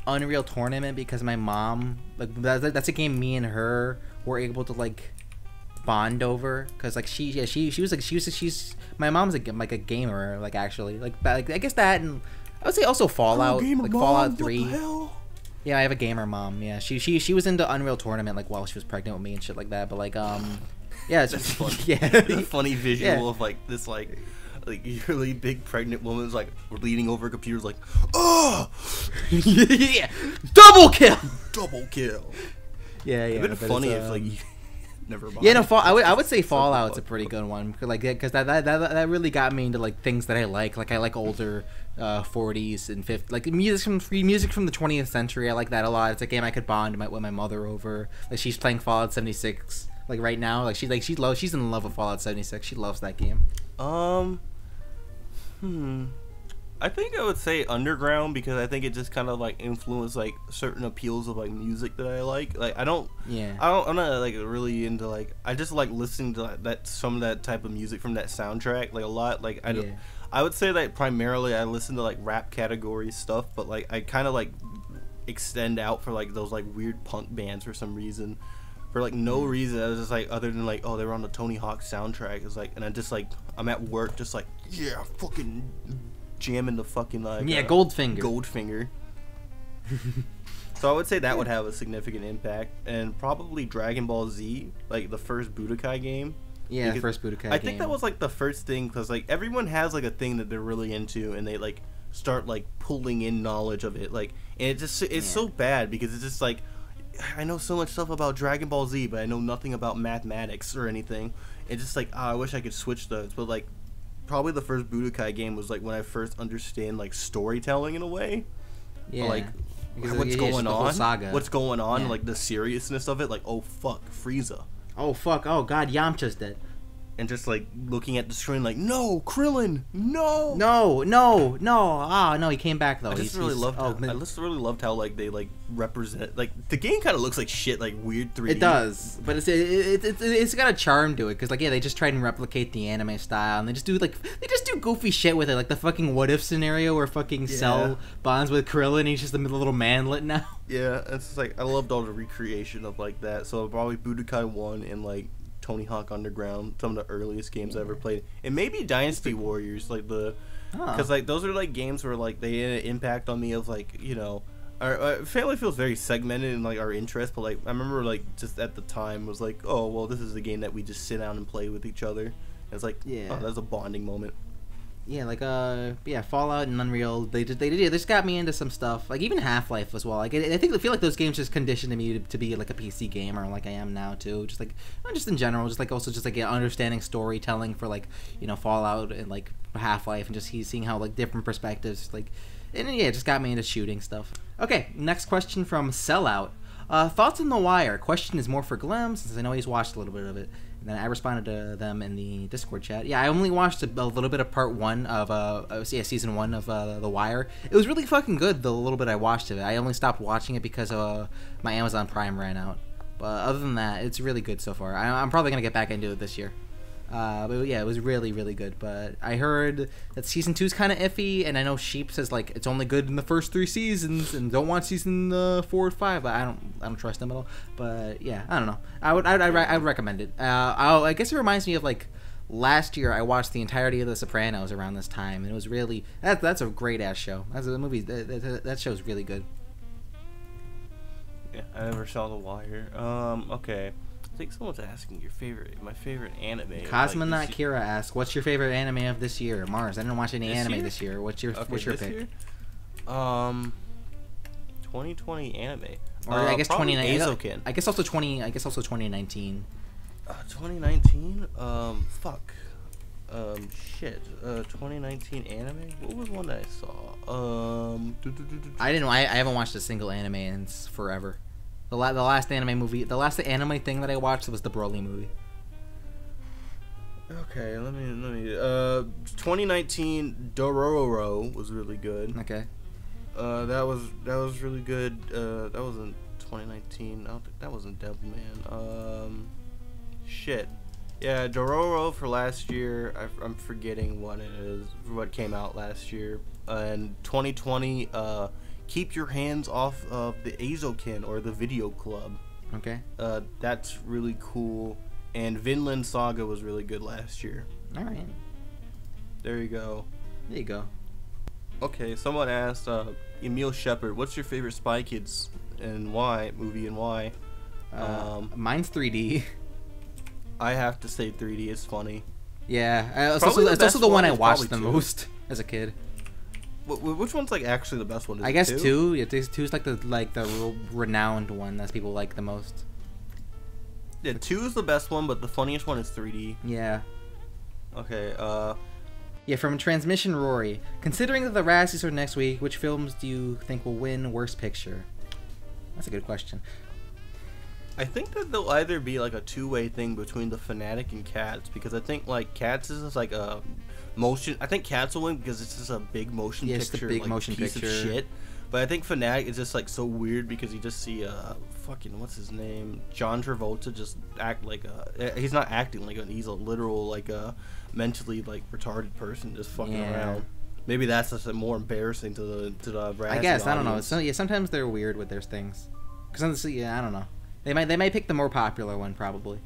Unreal Tournament because my mom like that's a game me and her were able to like bond over because like she's my mom's like a gamer like actually like I guess that and. I would say also Fallout, like Fallout 3. What the hell? Yeah, I have a gamer mom. Yeah, she was into Unreal Tournament like while she was pregnant with me and shit like that. But like yeah, it's that's funny. Yeah, a funny visual of like this like really big pregnant woman's like leaning over a computer's like, oh, yeah, double kill. Yeah. It'd been funny if like. Never mind. Yeah, no. I would say Fallout's a pretty good one, like because that really got me into like things that I like. Like I like older 40s and 50s, like music from the 20th century. I like that a lot. It's a game I could bond with my mother over. Like she's playing Fallout 76 like right now. Like she's in love with Fallout 76. She loves that game. I think I would say Underground because I think it just kind of like influenced like certain appeals of like music that I like. Like I'm not like really into like I just like listening to like, that some of that type of music from that soundtrack like a lot. Like I would say that primarily I listen to like rap category stuff, but like I kind of like extend out for like those like weird punk bands for some reason. For like no reason, I was just like other than like oh they were on the Tony Hawk soundtrack. It's like and I just like I'm at work just like yeah fucking jamming the fucking like Goldfinger. Goldfinger. So I would say that would have a significant impact, and probably Dragon Ball Z, like the first Budokai game. Yeah, the first Budokai game. I think that was like the first thing, because like everyone has like a thing that they're really into, and they like start like pulling in knowledge of it, like, and it's so bad because it's just like, I know so much stuff about Dragon Ball Z, but I know nothing about mathematics or anything. It's just like, I wish I could switch those, but like probably the first Budokai game was like when I first understand like storytelling in a way. Yeah. Like, because what's going on? Saga. What's going on? Yeah. Like the seriousness of it. Like, oh fuck, Frieza. Oh fuck. Oh god, Yamcha's dead. And just like looking at the screen, like, no, Krillin, no, no. Ah, no, he came back though. I just really loved how like they like represent, like, the game kind of looks like shit, like weird 3D. It does, but it's got a charm to it, because like, yeah, they just try and replicate the anime style, and they just do goofy shit with it, like the fucking what if scenario where fucking Cell bonds with Krillin and he's just a little manlet now. Yeah, it's just like, I loved all the recreation of like that. So probably Budokai 1 and like Tony Hawk Underground, some of the earliest games I ever played, and maybe Dynasty Warriors, like because like those are like games where like they had an impact on me of like, you know, our family feels very segmented in like our interests, but like I remember like just at the time was like, oh well, this is the game that we just sit down and play with each other. And it's like, oh, that's a bonding moment. Yeah, like Fallout and Unreal, they just got me into some stuff. Like even Half-Life as well. Like I feel like those games just conditioned me to be like a PC gamer, like I am now too. Just like, not just in general, just like also just like understanding storytelling for like, you know, Fallout and like Half-Life, and just seeing how like different perspectives, like, and yeah, it just got me into shooting stuff. Okay, next question from Sellout. Thoughts on The Wire? Question is more for Glem, since I know he's watched a little bit of it. And then I responded to them in the Discord chat. Yeah, I only watched a little bit of part 1 of season 1 of The Wire. It was really fucking good, the little bit I watched of it. I only stopped watching it because my Amazon Prime ran out. But other than that, it's really good so far. I'm probably going to get back into it this year. But yeah, it was really, really good. But I heard that season 2 is kind of iffy, and I know Sheep says like it's only good in the first 3 seasons, and don't want season 4 or 5. But I don't trust them at all. But yeah, I don't know. I would recommend it. I guess it reminds me of like last year I watched the entirety of The Sopranos around this time, and it was really that's a great ass show. That's a movie. That show's really good. Yeah, I never saw The Wire. Okay. I think someone's asking my favorite anime. Cosmonaut like Kira asks, "What's your favorite anime of this year?" Mars, I didn't watch any anime this year. What's your pick? Year? 2020 anime. Or I guess 2019. I guess also 2019. 2019. Fuck. Shit. 2019 anime. What was one that I saw? I haven't watched a single anime in forever. The last anime thing that I watched was the Broly movie. Okay, let me 2019 Dororo was really good. Okay. That was really good. That wasn't 2019. I don't think that wasn't Devilman. Shit. Yeah, Dororo for last year. I'm forgetting what it is. What came out last year. And 2020. Keep your hands off of the Azokin or the Video Club. Okay. That's really cool. And Vinland Saga was really good last year. All right. There you go. There you go. Okay, someone asked Emil Shepard, what's your favorite Spy Kids and why movie and why? Mine's 3D. I have to say 3D. It's funny. Yeah, it's also the one I watched the most as a kid. Which one's like actually the best one? I guess 2. Yeah, 2's like the real renowned one that people like the most. Yeah, 2 is the best one, but the funniest one is 3D. Yeah. Okay. Yeah, from Transmission Rory. Considering that the Razzies are next week, which films do you think will win Worst Picture? That's a good question. I think that they'll either be like a two-way thing between The Fanatic and Cats, because I think like Cats is like a motion. I think Cats will win because it's just a big motion picture, big like, motion piece picture. of shit. But I think Fanatic is just like so weird because you just see fucking what's his name, John Travolta just act like he's not acting like he's a literal like a mentally like retarded person just fucking around. Maybe that's just more embarrassing to the Razzie I guess audience. I don't know. So yeah, sometimes they're weird with their things. Because I don't know. They might pick the more popular one probably.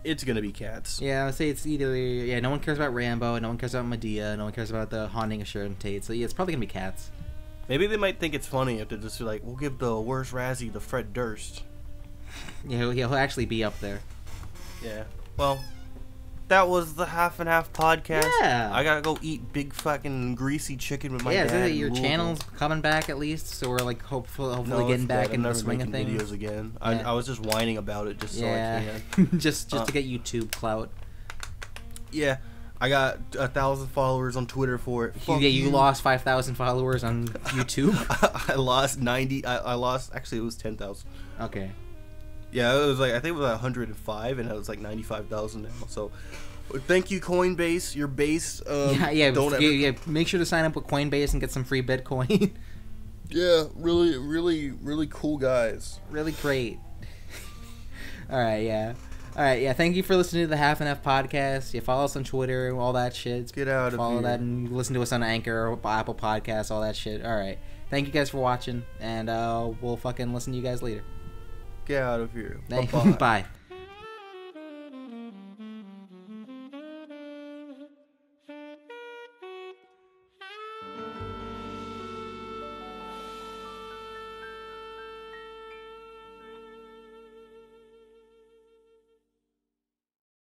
It's gonna be Cats. Yeah, I'd say it's either no one cares about Rambo, no one cares about Medea, no one cares about The Haunting of Sharon Tate. So yeah, it's probably gonna be Cats. Maybe they might think it's funny if they're just like, we'll give the worst Razzie to Fred Durst. Yeah, he'll actually be up there. Yeah. Well, that was the Half and Half podcast. Yeah. I gotta go eat big fucking greasy chicken with my dad. Yeah, so your in channel's coming back at least, so we're like hopefully No, getting back I'm into the never swing of making things. videos again. Yeah. I was just whining about it just so I can. just to get YouTube clout. Yeah. I got 1,000 followers on Twitter for it. You lost 5,000 followers on YouTube. I lost 90. I lost. Actually, it was 10,000. Okay. Yeah, it was like I think it was 105, and it was like 95,000 now. So, thank you, Coinbase. Your base. Yeah. Make sure to sign up with Coinbase and get some free Bitcoin. Yeah, really, really, really cool guys. Really great. All right. Yeah. Thank you for listening to the Half and Half podcast. You follow us on Twitter, all that shit. Get out of here. Follow that and listen to us on Anchor or Apple Podcasts, all that shit. All right. Thank you guys for watching, and we'll fucking listen to you guys later. Get out of here. Bye. Bye-bye. Bye.